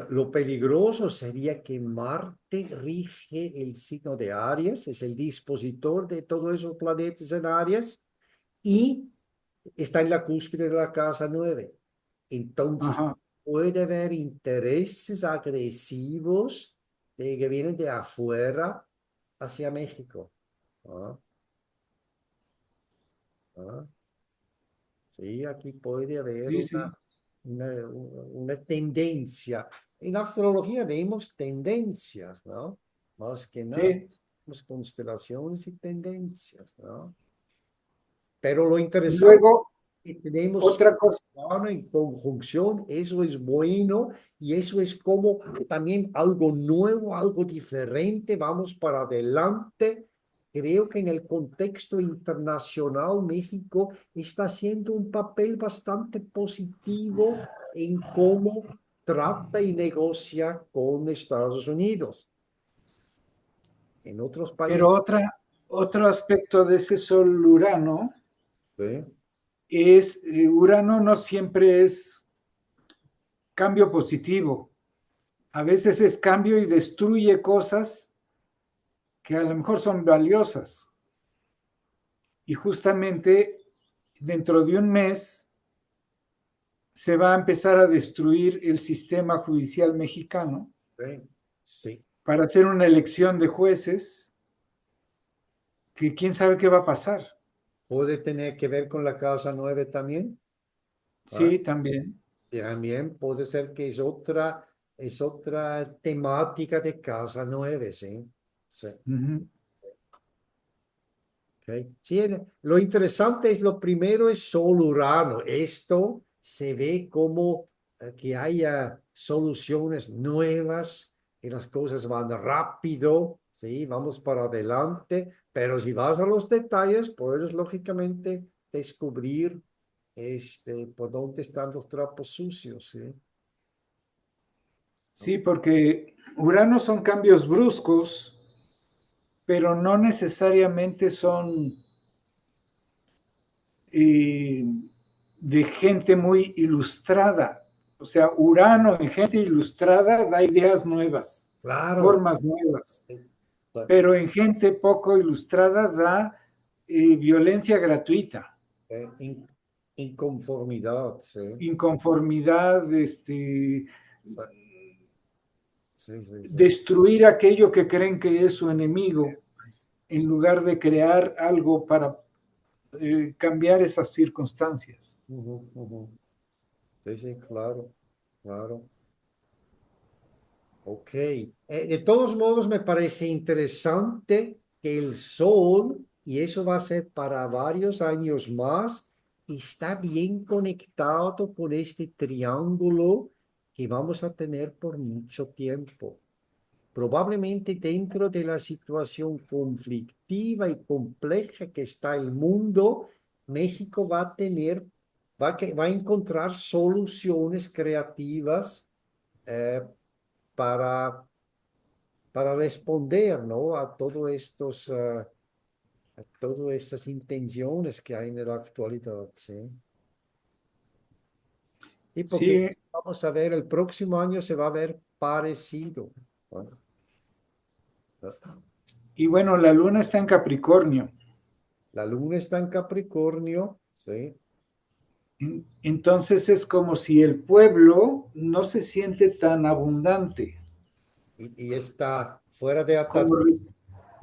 lo peligroso sería que Marte rige el signo de Aries, es el dispositor de todos esos planetas en Aries y está en la cúspide de la casa 9. Entonces, Ajá. puede haber intereses agresivos que vienen de afuera hacia México. Ah, ah. Sí, aquí puede haber Sí, sí, una tendencia. En astrología vemos tendencias, ¿no? Más que nada, sí. vemos constelaciones y tendencias, ¿no? Pero lo Y interesante luego, es que tenemos otra cosa, Urano en conjunción, eso es bueno y eso es como también algo nuevo, algo diferente, vamos para adelante. Creo que en el contexto internacional México está haciendo un papel bastante positivo en cómo trata y negocia con Estados Unidos. En otros pero países, otro aspecto de ese Sol Urano ¿sí? es, Urano no siempre es cambio positivo. A veces es cambio y destruye cosas que a lo mejor son valiosas. Y justamente dentro de un mes se va a empezar a destruir el sistema judicial mexicano Sí, sí. para hacer una elección de jueces que quién sabe qué va a pasar. Puede tener que ver con la casa 9 también. ¿Ah? Sí, también. También puede ser que es otra temática de casa 9, ¿sí? Sí. Uh-huh. Ok. Sí, lo interesante es lo primero es Sol Urano. Esto se ve como que haya soluciones nuevas, que las cosas van rápido, ¿sí? Vamos para adelante, pero si vas a los detalles, puedes lógicamente descubrir por dónde están los trapos sucios, ¿sí? Sí, porque Urano son cambios bruscos, pero no necesariamente son eh, de gente muy ilustrada. O sea, Urano en gente ilustrada da ideas nuevas, Claro. formas nuevas, Bueno, pero en gente poco ilustrada da violencia gratuita, eh, in- inconformidad, ¿sí? inconformidad, Sí, sí, sí, sí. destruir aquello que creen que es su enemigo, en lugar de crear algo para cambiar esas circunstancias. Ujú, ujú. Sí, sí, claro, claro. Ok. De todos modos, me parece interesante que el Sol, y eso va a ser para varios años más, está bien conectado con este triángulo que vamos a tener por mucho tiempo. Probablemente dentro de la situación conflictiva y compleja que está el mundo, México va a tener, va a encontrar soluciones creativas eh, para, para responder, ¿no? A todos a todas estas intenciones que hay en la actualidad, ¿sí? Y porque Sí, vamos a ver, el próximo año se va a ver parecido. Bueno, y bueno, la luna está en Capricornio. la luna está en Capricornio, ¿sí? Entonces es como si el pueblo no se siente tan abundante, Y está fuera de como atadura.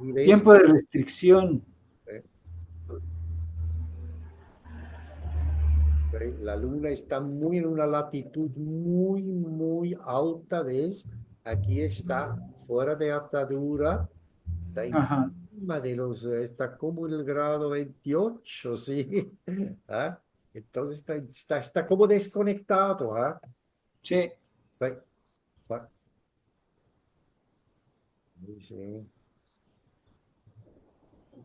Y ves, tiempo de restricción. eh, la luna está muy en una latitud muy, muy alta, ¿ves? Aquí está fuera de atadura, está Ajá, encima de está como en el grado 28, ¿sí? ¿Ah? Entonces está como desconectado, ¿ah? sí. Sí, sí, sí, sí.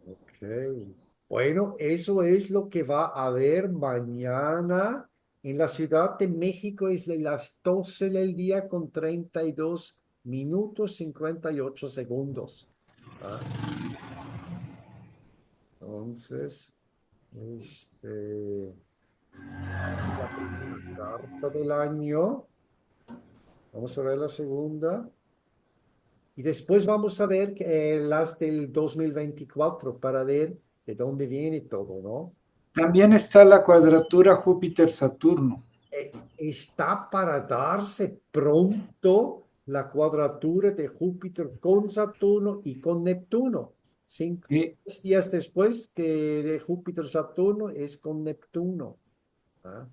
Ok. Bueno, eso es lo que va a haber mañana en la Ciudad de México. Es de las 12 del día con 32 minutos 58 segundos. ¿Ah? Entonces, la primera carta del año. Vamos a ver la segunda. Y después vamos a ver las del 2024 para ver de dónde viene todo, ¿no? También está la cuadratura Júpiter-Saturno. Está para darse pronto la cuadratura de Júpiter con Saturno y con Neptuno. Eh, 3 días después que de Júpiter-Saturno es con Neptuno. ¿Ah?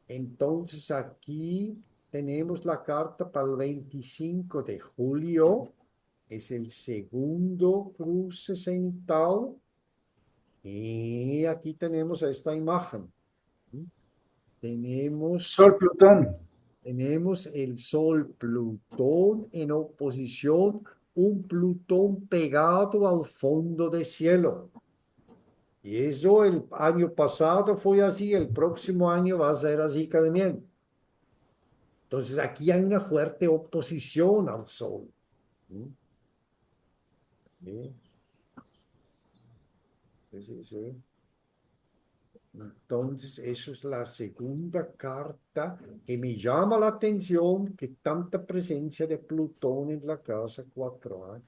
Entonces aquí tenemos la carta para el 25 de julio. Es el segundo cruce cenital. Y aquí tenemos esta imagen. ¿Mm? Tenemos Sol-Plutón. Tenemos el Sol Plutón en oposición, un Plutón pegado al fondo de cielo. Y eso el año pasado fue así, el próximo año va a ser así también. Entonces aquí hay una fuerte oposición al Sol. ¿Mm? Sí, sí, sí, sí. Entonces, eso es la segunda carta que me llama la atención, que tanta presencia de Plutón en la casa 4.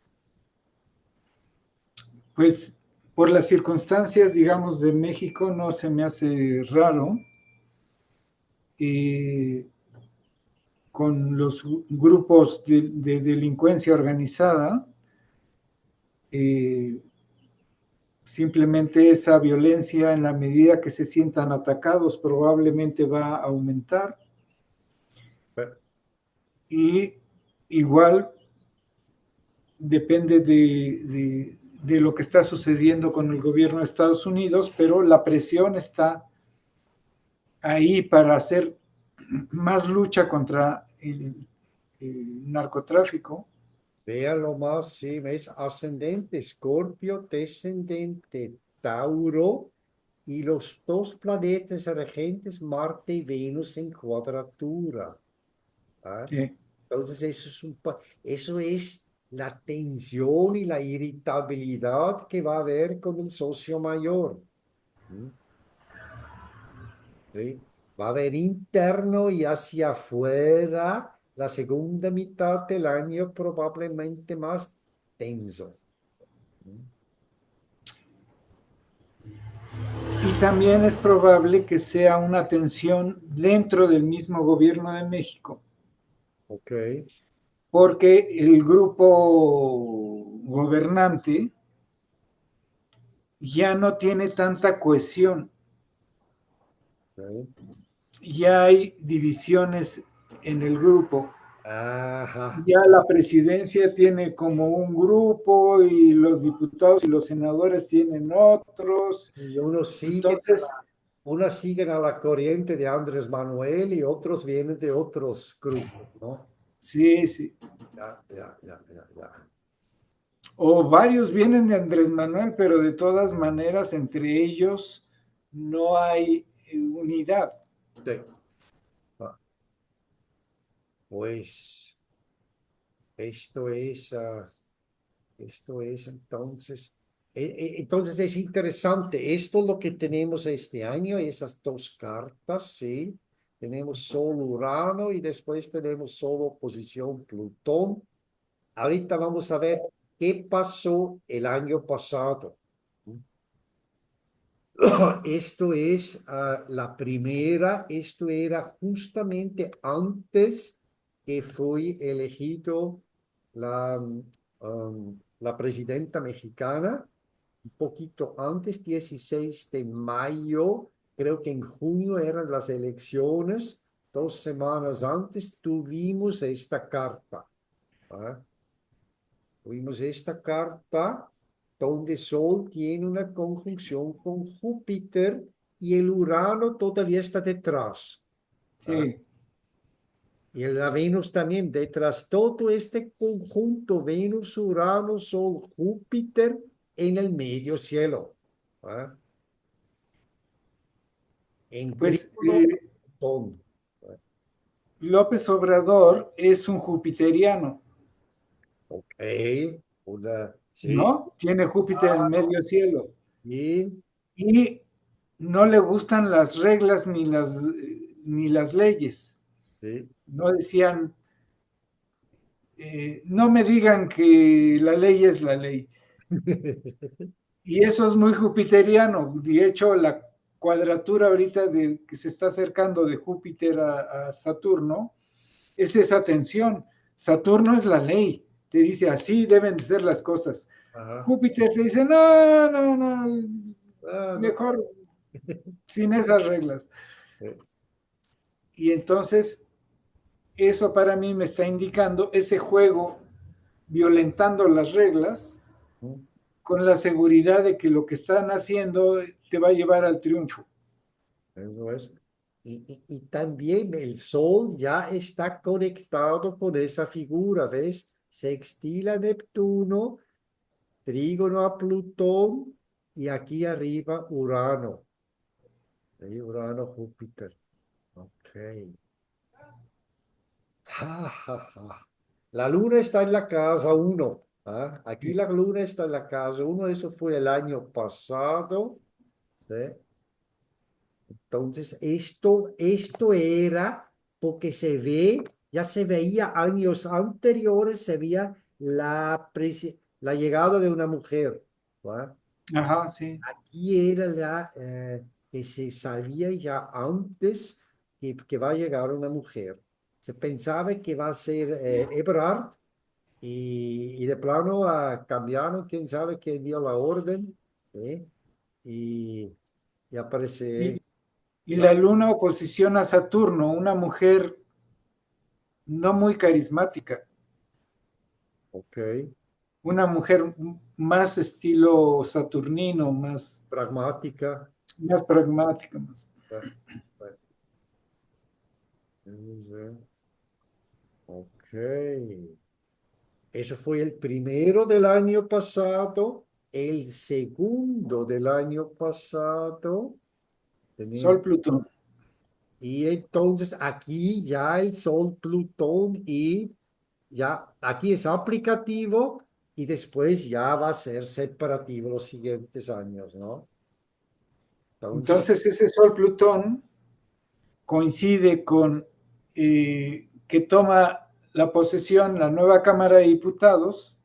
Pues por las circunstancias, digamos, de México no se me hace raro. Eh, con los grupos de delincuencia organizada, eh, simplemente esa violencia en la medida que se sientan atacados probablemente va a aumentar y igual depende de lo que está sucediendo con el gobierno de Estados Unidos, pero la presión está ahí para hacer más lucha contra el narcotráfico. Véalo más, sí, ves, ascendente Escorpio, descendente Tauro y los dos planetas regentes, Marte y Venus en cuadratura. ¿Ah? eh, Entonces, eso es la tensión y la irritabilidad que va a haber con el socio mayor. ¿Mm? ¿Sí? Va a haber interno y hacia afuera la segunda mitad del año probablemente más tenso. ¿Mm? y también es probable que sea una tensión dentro del mismo gobierno de México, Ok. porque el grupo gobernante ya no tiene tanta cohesión, Ok. ya hay divisiones en el grupo. Ajá. Ya la presidencia tiene como un grupo y los diputados y los senadores tienen otros. Y Entonces, unos siguen a la corriente de Andrés Manuel y otros vienen de otros grupos, ¿no? sí, sí. Ya, ya, ya, ya, ya. O varios vienen de Andrés Manuel, pero de todas maneras entre ellos no hay unidad. Sí. Ah, pues esto es entonces es interesante. Esto es lo que tenemos este año, esas dos cartas, ¿sí? tenemos Sol, Urano y después tenemos Sol, oposición, Plutón. Ahorita vamos a ver qué pasó el año pasado. Esto es la primera, esto era justamente antes que fue elegido la presidenta mexicana, un poquito antes, 16 de mayo, creo que en junio eran las elecciones, 2 semanas antes tuvimos esta carta. ¿Ah? Tuvimos esta carta donde Sol tiene una conjunción con Júpiter y el Urano todavía está detrás. ¿Ah? Sí, Y la Venus también detrás. Todo este conjunto, Venus, Urano, Sol, Júpiter en el medio cielo. ¿Ah? En pues trígono, Plutón. ¿Ah? López Obrador es un jupiteriano, Ok, sí, ¿no? Tiene Júpiter en medio cielo y y no le gustan las reglas ni las leyes. sí. No decían, no me digan que la ley es la ley. Y eso es muy jupiteriano. De hecho, la cuadratura ahorita que se está acercando de Júpiter a Saturno es esa tensión. Saturno es la ley. Te dice, así deben de ser las cosas. Ajá. Júpiter te dice, no, no, no, Ah, no. mejor sin esas reglas. Y entonces, eso para mí me está indicando ese juego violentando las reglas con la seguridad de que lo que están haciendo te va a llevar al triunfo. Eso es. Y también el Sol ya está conectado con esa figura, ¿ves? Sextil a Neptuno, trígono a Plutón y aquí arriba Urano. Ahí Urano, Júpiter. Ok. Ja, ja, ja. La luna está en la casa uno. ¿Ah? Aquí la luna está en la casa uno. Eso fue el año pasado. ¿Sí? Entonces, esto era porque ya se veía años anteriores, se veía la llegada de una mujer. ¿Va? Ajá, sí. Aquí era que se sabía ya antes que va a llegar una mujer. Se pensaba que va a ser Ebrard y de plano cambiaron, quién sabe quién dio la orden. ¿Sí? Y, y aparece. Y, y la luna oposición a Saturno, una mujer no muy carismática, Ok, una mujer más estilo saturnino, pragmática. más pragmática. Más. Bueno, bueno, vamos a ver. Ok. Eso fue el primero del año pasado. El segundo del año pasado. Tenemos, Sol Plutón. y entonces aquí ya el Sol, Plutón y ya aquí es aplicativo y después ya va a ser separativo los siguientes años, ¿no? Entonces, Entonces ese Sol Plutón coincide con que toma la posesión la nueva Cámara de Diputados,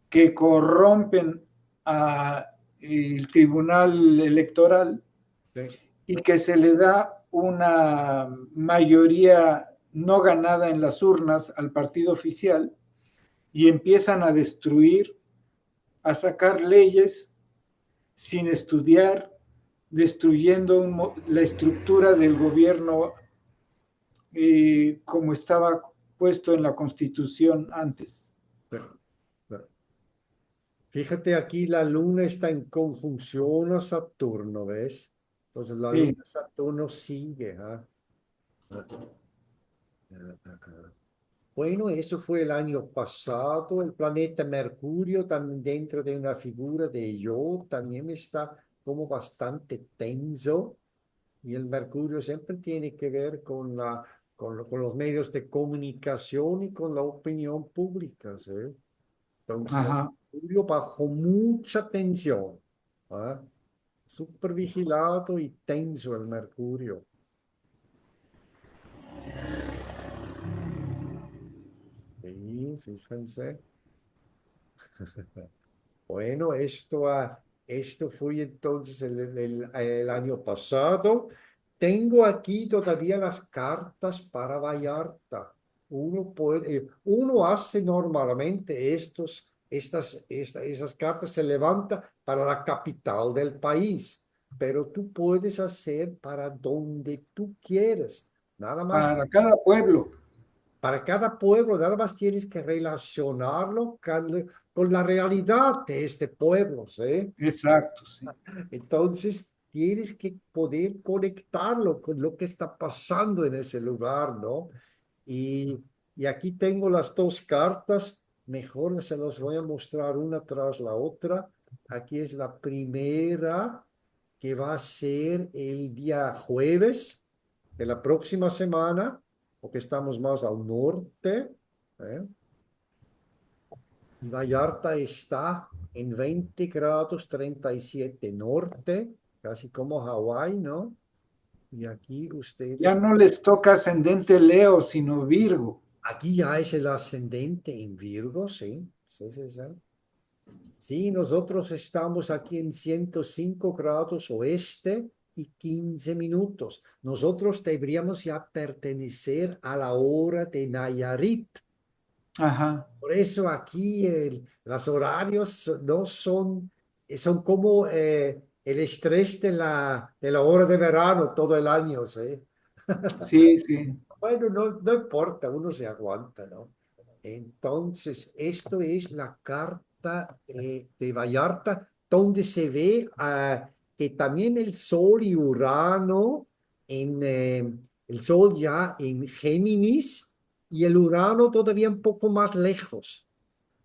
que corrompen a el Tribunal Electoral sí, y que se le da una mayoría no ganada en las urnas al partido oficial y empiezan a destruir, a sacar leyes sin estudiar, destruyendo la estructura del gobierno como estaba puesto en la Constitución antes. sí, sí. Fíjate aquí, la luna está en conjunción a Saturno, ¿ves? Entonces la luna Sí. Saturno sigue. ¿Ah? Ah, ah. Bueno, eso fue el año pasado. El planeta Mercurio también dentro de una figura de yo también está como bastante tenso. Y el Mercurio siempre tiene que ver con los medios de comunicación y con la opinión pública, ¿sí? Entonces, el Ajá. Mercurio bajo mucha tensión. ¿Ah? Súper vigilado y tenso el Mercurio. Sí, fíjense. Bueno, esto fue entonces el año pasado. Tengo aquí todavía las cartas para Vallarta. Uno hace normalmente esas cartas se levanta para la capital del país, pero tú puedes hacer para donde tú quieras. Nada más Para cada pueblo. para cada pueblo, nada más tienes que relacionarlo con la realidad de este pueblo, ¿sí? Exacto, sí. Entonces, tienes que poder conectarlo con lo que está pasando en ese lugar, ¿no? Y, y aquí tengo las dos cartas, mejor se las voy a mostrar una tras la otra. Aquí es la primera que va a ser el día jueves de la próxima semana, porque estamos más al norte, ¿eh? Y Vallarta está en 20 grados 37 norte, casi como Hawái, ¿no? Y aquí Ya ustedes, no les toca ascendente Leo, sino Virgo. aquí ya es el ascendente en Virgo, sí, sí, sí, sí. Sí, nosotros estamos aquí en 105 grados oeste y 15 minutos. Nosotros deberíamos ya pertenecer a la hora de Nayarit. Ajá. Por eso aquí los horarios no son, son como el estrés de la hora de verano todo el año, ¿sí? Sí, sí. Bueno, no importa, uno se aguanta, ¿no? Entonces, esto es la carta de Vallarta, donde se ve que también el Sol y Urano, el Sol ya en Géminis y el Urano todavía un poco más lejos.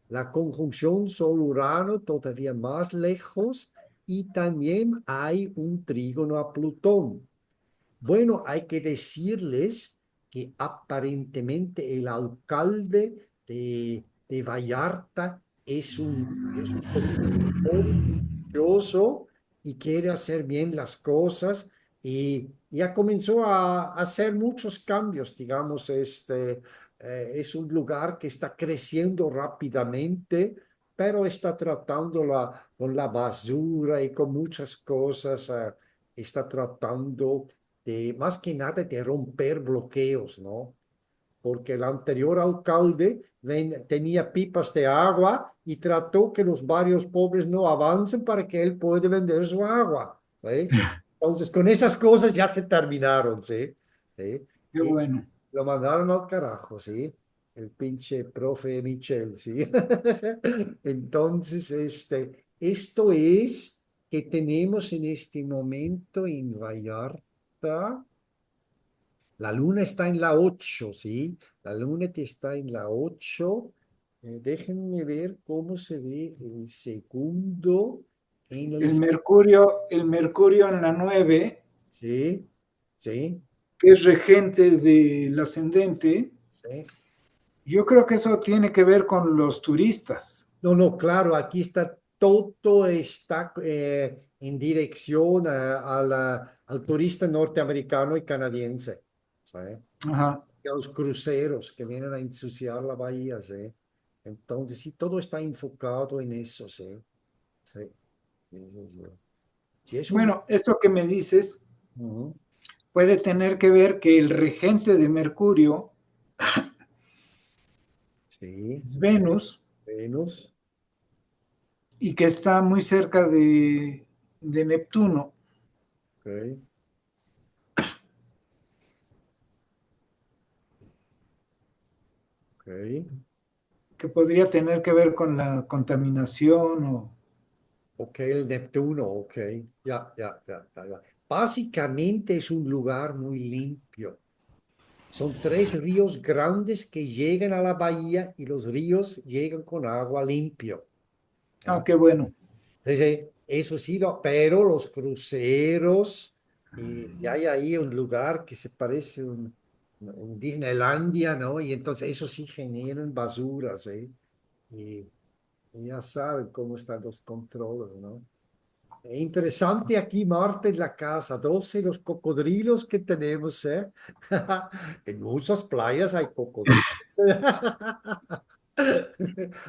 La conjunción Sol-Urano todavía más lejos y también hay un trígono a Plutón. Bueno, hay que decirles que aparentemente el alcalde de Vallarta es un político muy ambicioso y quiere hacer bien las cosas y ya comenzó a hacer muchos cambios, digamos, es un lugar que está creciendo rápidamente, pero está tratándola con la basura y con muchas cosas, está tratando más que nada de romper bloqueos, ¿no? Porque el anterior alcalde tenía pipas de agua y trató que los barrios pobres no avancen para que él pueda vender su agua, ¿sí? Entonces, con esas cosas ya se terminaron, ¿sí? ¿Sí? Qué Y bueno. lo mandaron al carajo, ¿sí? El pinche profe Michel, ¿sí? Entonces, esto es que tenemos en este momento en Vallarta. La luna está en la 8, ¿sí? La luna que está en la 8. Déjenme ver cómo se ve el segundo en el... El Mercurio en la 9, Sí, sí, que es regente del ascendente, sí. yo creo que eso tiene que ver con los turistas. No, no, claro, aquí está todo está en dirección al turista norteamericano y canadiense, ¿sí? Ajá. Y a los cruceros que vienen a ensuciar la bahía, ¿sí? Entonces, sí, todo está enfocado en eso, ¿sí? Sí, sí, sí, sí. Sí, es un... Bueno, esto que me dices Ujú. puede tener que ver que el regente de Mercurio Sí, es Venus Venus. y que está muy cerca de Neptuno. Ok, ok. Que podría tener que ver con la contaminación o... Ok, el Neptuno, ok. Ya, ya, ya, ya, ya. Básicamente es un lugar muy limpio. Son tres ríos grandes que llegan a la bahía y los ríos llegan con agua limpio. Ah, ¿Ya? qué bueno. Entonces, eso sí, pero los cruceros, y hay ahí un lugar que se parece un Disneylandia, ¿no? Y entonces eso sí generan basuras, ¿eh? Y, y ya saben cómo están los controles, ¿no? Interesante aquí, Marte, en la casa 12, los cocodrilos que tenemos, ¿eh? En muchas playas hay cocodrilos.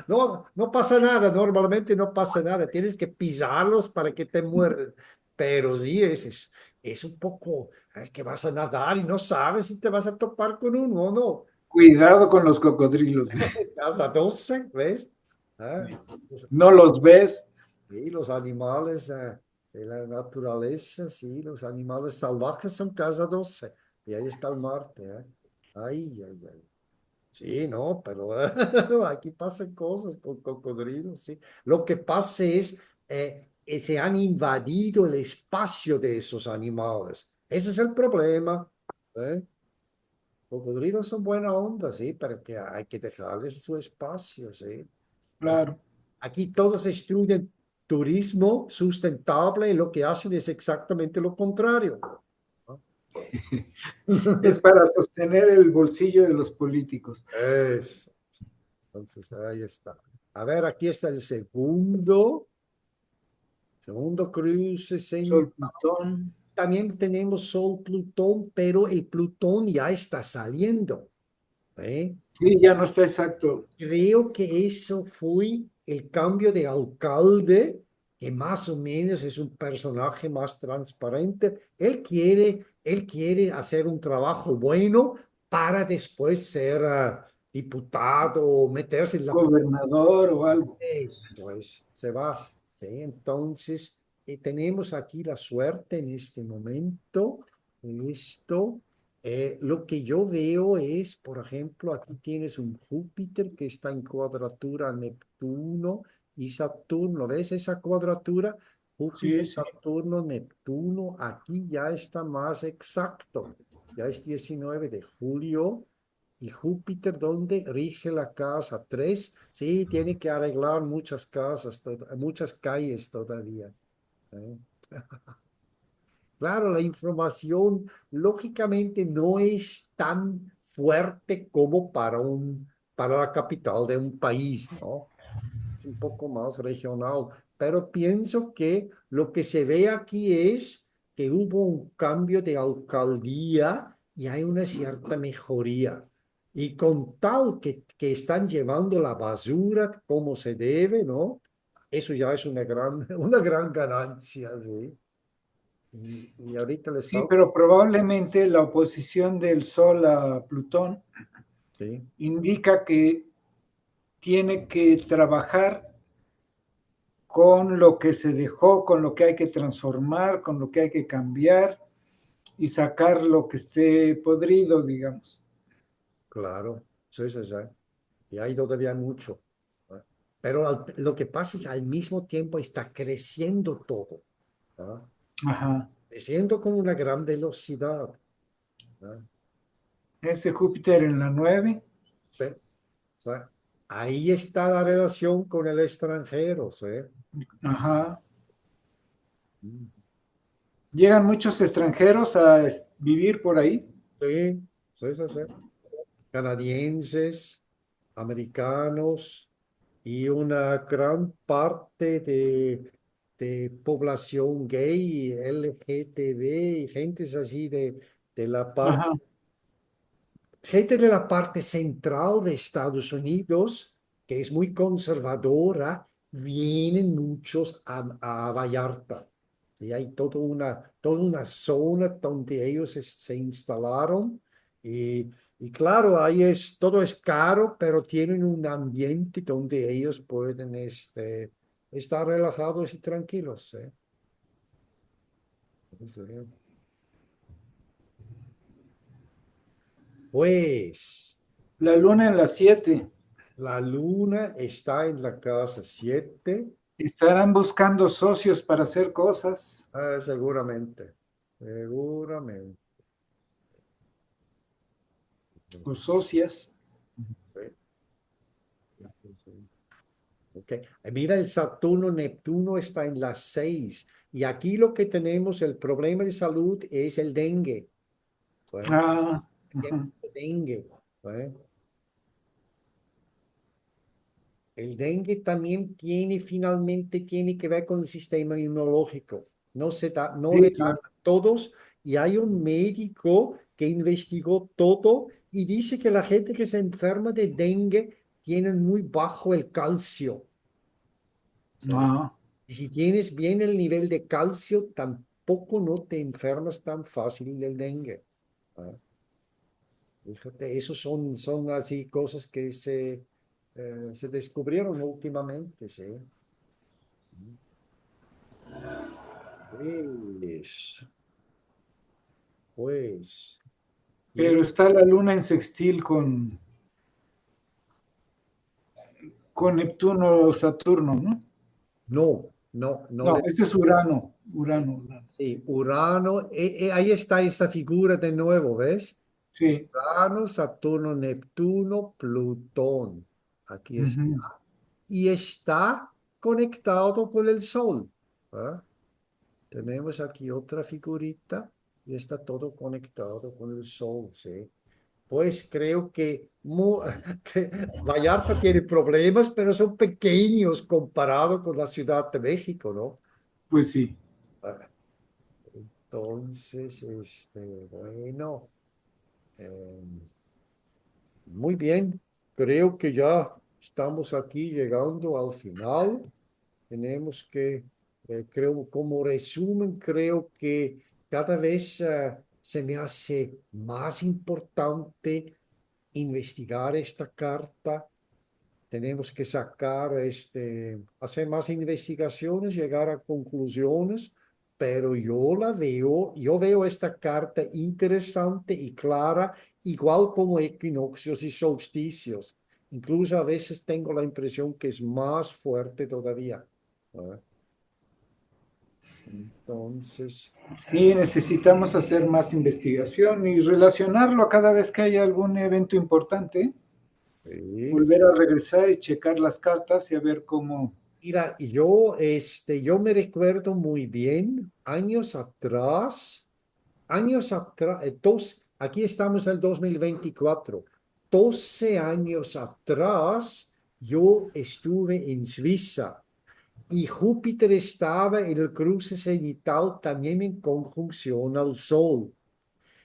No, no pasa nada, normalmente no pasa nada, tienes que pisarlos para que te muerden, pero sí, es un poco que vas a nadar y no sabes si te vas a topar con uno o no. Cuidado con los cocodrilos. Casa 12, ¿ves? Ah, pues, No los ves. sí, los animales de la naturaleza, sí, los animales salvajes son casa 12 y ahí está el Marte, ¿eh? Ay, ay, ay. Sí, no, pero aquí pasan cosas con cocodrilos, sí. Lo que pasa es se han invadido el espacio de esos animales. Ese es el problema. ¿Eh? Cocodrilos son buena onda, sí, pero que hay que dejarles su espacio, sí. Eh, Claro. Aquí todos estudian turismo sustentable y lo que hacen es exactamente lo contrario, ¿no? Es para sostener el bolsillo de los políticos. Eso. Entonces, ahí está. A ver, aquí está el segundo cruce. Sol, Plutón. También tenemos Sol, Plutón, pero el Plutón ya está saliendo, ¿eh? Sí, ya no está exacto. Creo que eso fue el cambio de alcalde, que más o menos es un personaje más transparente. Él quiere hacer un trabajo bueno para después ser diputado o meterse en la Gobernador o algo. Eso es, se va. Sí, entonces, tenemos aquí la suerte en este momento. Listo. Lo que yo veo es, por ejemplo, aquí tienes un Júpiter que está en cuadratura a Neptuno y Saturno. ¿Ves esa cuadratura? Júpiter, Sí, sí. Saturno, Neptuno. Aquí ya está más exacto. Ya es 19 de julio. Y Júpiter, ¿dónde rige la casa? 3. Sí, tiene que arreglar muchas casas, muchas calles todavía. ¿Eh? Claro, la información lógicamente no es tan fuerte como para la capital de un país, ¿no? Es un poco más regional, pero pienso que lo que se ve aquí es que hubo un cambio de alcaldía y hay una cierta mejoría. Y con tal que están llevando la basura como se debe, ¿no? Eso ya es una gran ganancia, ¿sí? Y ahorita les Sí, falta, pero probablemente la oposición del Sol a Plutón ¿sí? indica que tiene que trabajar con lo que se dejó, con lo que hay que transformar, con lo que hay que cambiar y sacar lo que esté podrido, digamos. Claro, sí, sí, sí. Y hay todavía mucho, ¿no? Pero lo que pasa es al mismo tiempo está creciendo todo, ¿no? Ajá. Creciendo con una gran velocidad, ¿no? Ese Júpiter en la 9. Sí, sí. Ahí está la relación con el extranjero, ¿sí? Ajá. Mm. Llegan muchos extranjeros a vivir por ahí. Sí, sí, sí, sí. Canadienses, americanos y una gran parte de población gay, LGTB y gentes así de la parte Ajá. gente de la parte central de Estados Unidos, que es muy conservadora, vienen muchos a Vallarta. Y hay toda una zona donde ellos se instalaron. Y claro, todo es caro, pero tienen un ambiente donde ellos pueden estar relajados y tranquilos, ¿eh? Sí. Pues. La luna en la 7. La luna está en la casa 7. Estarán buscando socios para hacer cosas Seguramente, seguramente. o socias. Sí. Ok. Mira, el Saturno-Neptuno está en las 6. Y aquí lo que tenemos, el problema de salud es el dengue. ¿Sí? Ah, Tiempo ajá. de dengue. ¿Sí? el dengue también finalmente tiene que ver con el sistema inmunológico. No le Sí, dan claro. a todos y hay un médico que investigó todo y dice que la gente que se enferma de dengue tiene muy bajo el calcio. ¿Sí? Ah, Y si tienes bien el nivel de calcio, tampoco no te enfermas tan fácil del dengue. ¿Ah? Fíjate, esos son así cosas que se descubrieron últimamente, ¿sí? Pues, pues, y pero está la luna en sextil con Neptuno o Saturno, ¿no? no No, le... ese es Urano, Urano, Urano. Sí, Urano, ahí está esa figura de nuevo, ¿ves? Sí. Urano, Saturno, Neptuno, Plutón. Aquí está. Ujú. Y está conectado con el Sol. ¿Ah? Tenemos aquí otra figurita y está todo conectado con el Sol, ¿sí? Pues creo que Vallarta tiene problemas, pero son pequeños comparado con la Ciudad de México, ¿no? Pues sí. Ah, entonces, bueno, eh, muy bien. Creo que ya estamos aquí llegando al final. Tenemos que, creo, como resumen, creo que cada vez se me hace más importante investigar esta carta. Tenemos que hacer más investigaciones, llegar a conclusiones, pero yo veo esta carta interesante y clara, igual como equinoccios y solsticios. Incluso a veces tengo la impresión que es más fuerte todavía. ¿Ah? Entonces, Sí, necesitamos hacer más investigación y relacionarlo cada vez que haya algún evento importante, sí. volver a regresar y checar las cartas y a ver cómo. Mira, yo me recuerdo muy bien, años atrás, aquí estamos en el 2024, 12 años atrás, yo estuve en Suiza y Júpiter estaba en el cruce cenital también en conjunción al Sol.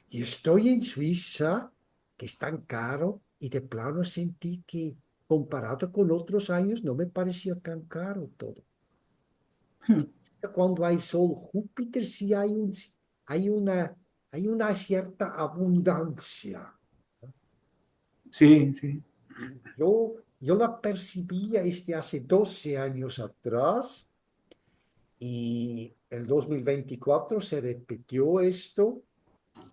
Y estoy en Suiza, que es tan caro, y de plano sentí que comparado con otros años no me pareció tan caro todo. Cuando hay Sol, Júpiter sí hay una, hay una cierta abundancia. Sí, sí. Yo la percibía hace 12 años atrás y el 2024 se repitió esto.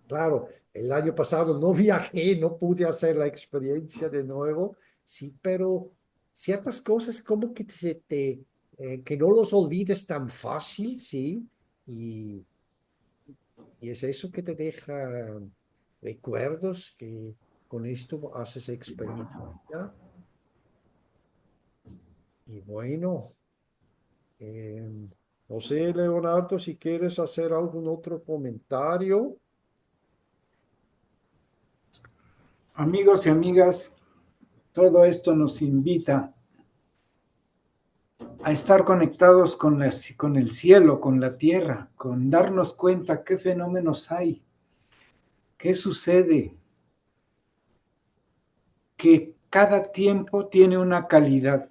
Claro, el año pasado no viajé, no pude hacer la experiencia de nuevo, sí, pero ciertas cosas como que que no los olvides tan fácil, sí, y, y es eso que te deja recuerdos que con esto haces experiencia. Y bueno, no sé, Leonardo, si quieres hacer algún otro comentario. Amigos y amigas, todo esto nos invita a estar conectados con el cielo, con la tierra, con darnos cuenta qué fenómenos hay, qué sucede, que cada tiempo tiene una calidad.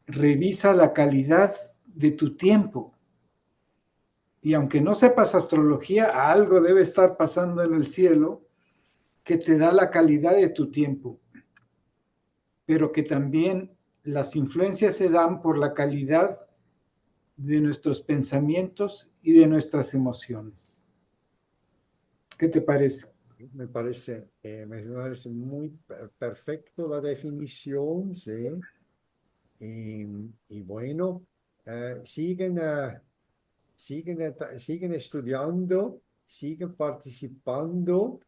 Revisa la calidad de tu tiempo. Y aunque no sepas astrología, algo debe estar pasando en el cielo que te da la calidad de tu tiempo, pero que también las influencias se dan por la calidad de nuestros pensamientos y de nuestras emociones. ¿Qué te parece? Me parece muy perfecto la definición, sí. Y, y bueno, siguen estudiando, siguen participando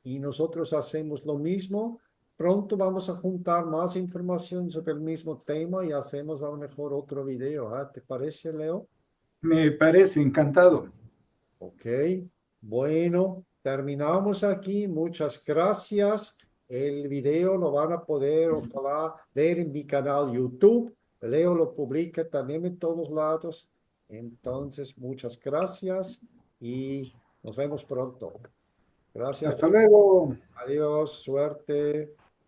y nosotros hacemos lo mismo. Pronto vamos a juntar más información sobre el mismo tema y hacemos a lo mejor otro video. ¿Ah? ¿Te parece, Leo? Me parece encantado. Ok, bueno, terminamos aquí. Muchas gracias. El video lo van a poder, ojalá, ver en mi canal YouTube. Leo lo publica también en todos lados. Entonces, muchas gracias y nos vemos pronto. Gracias. Hasta luego. Adiós, suerte.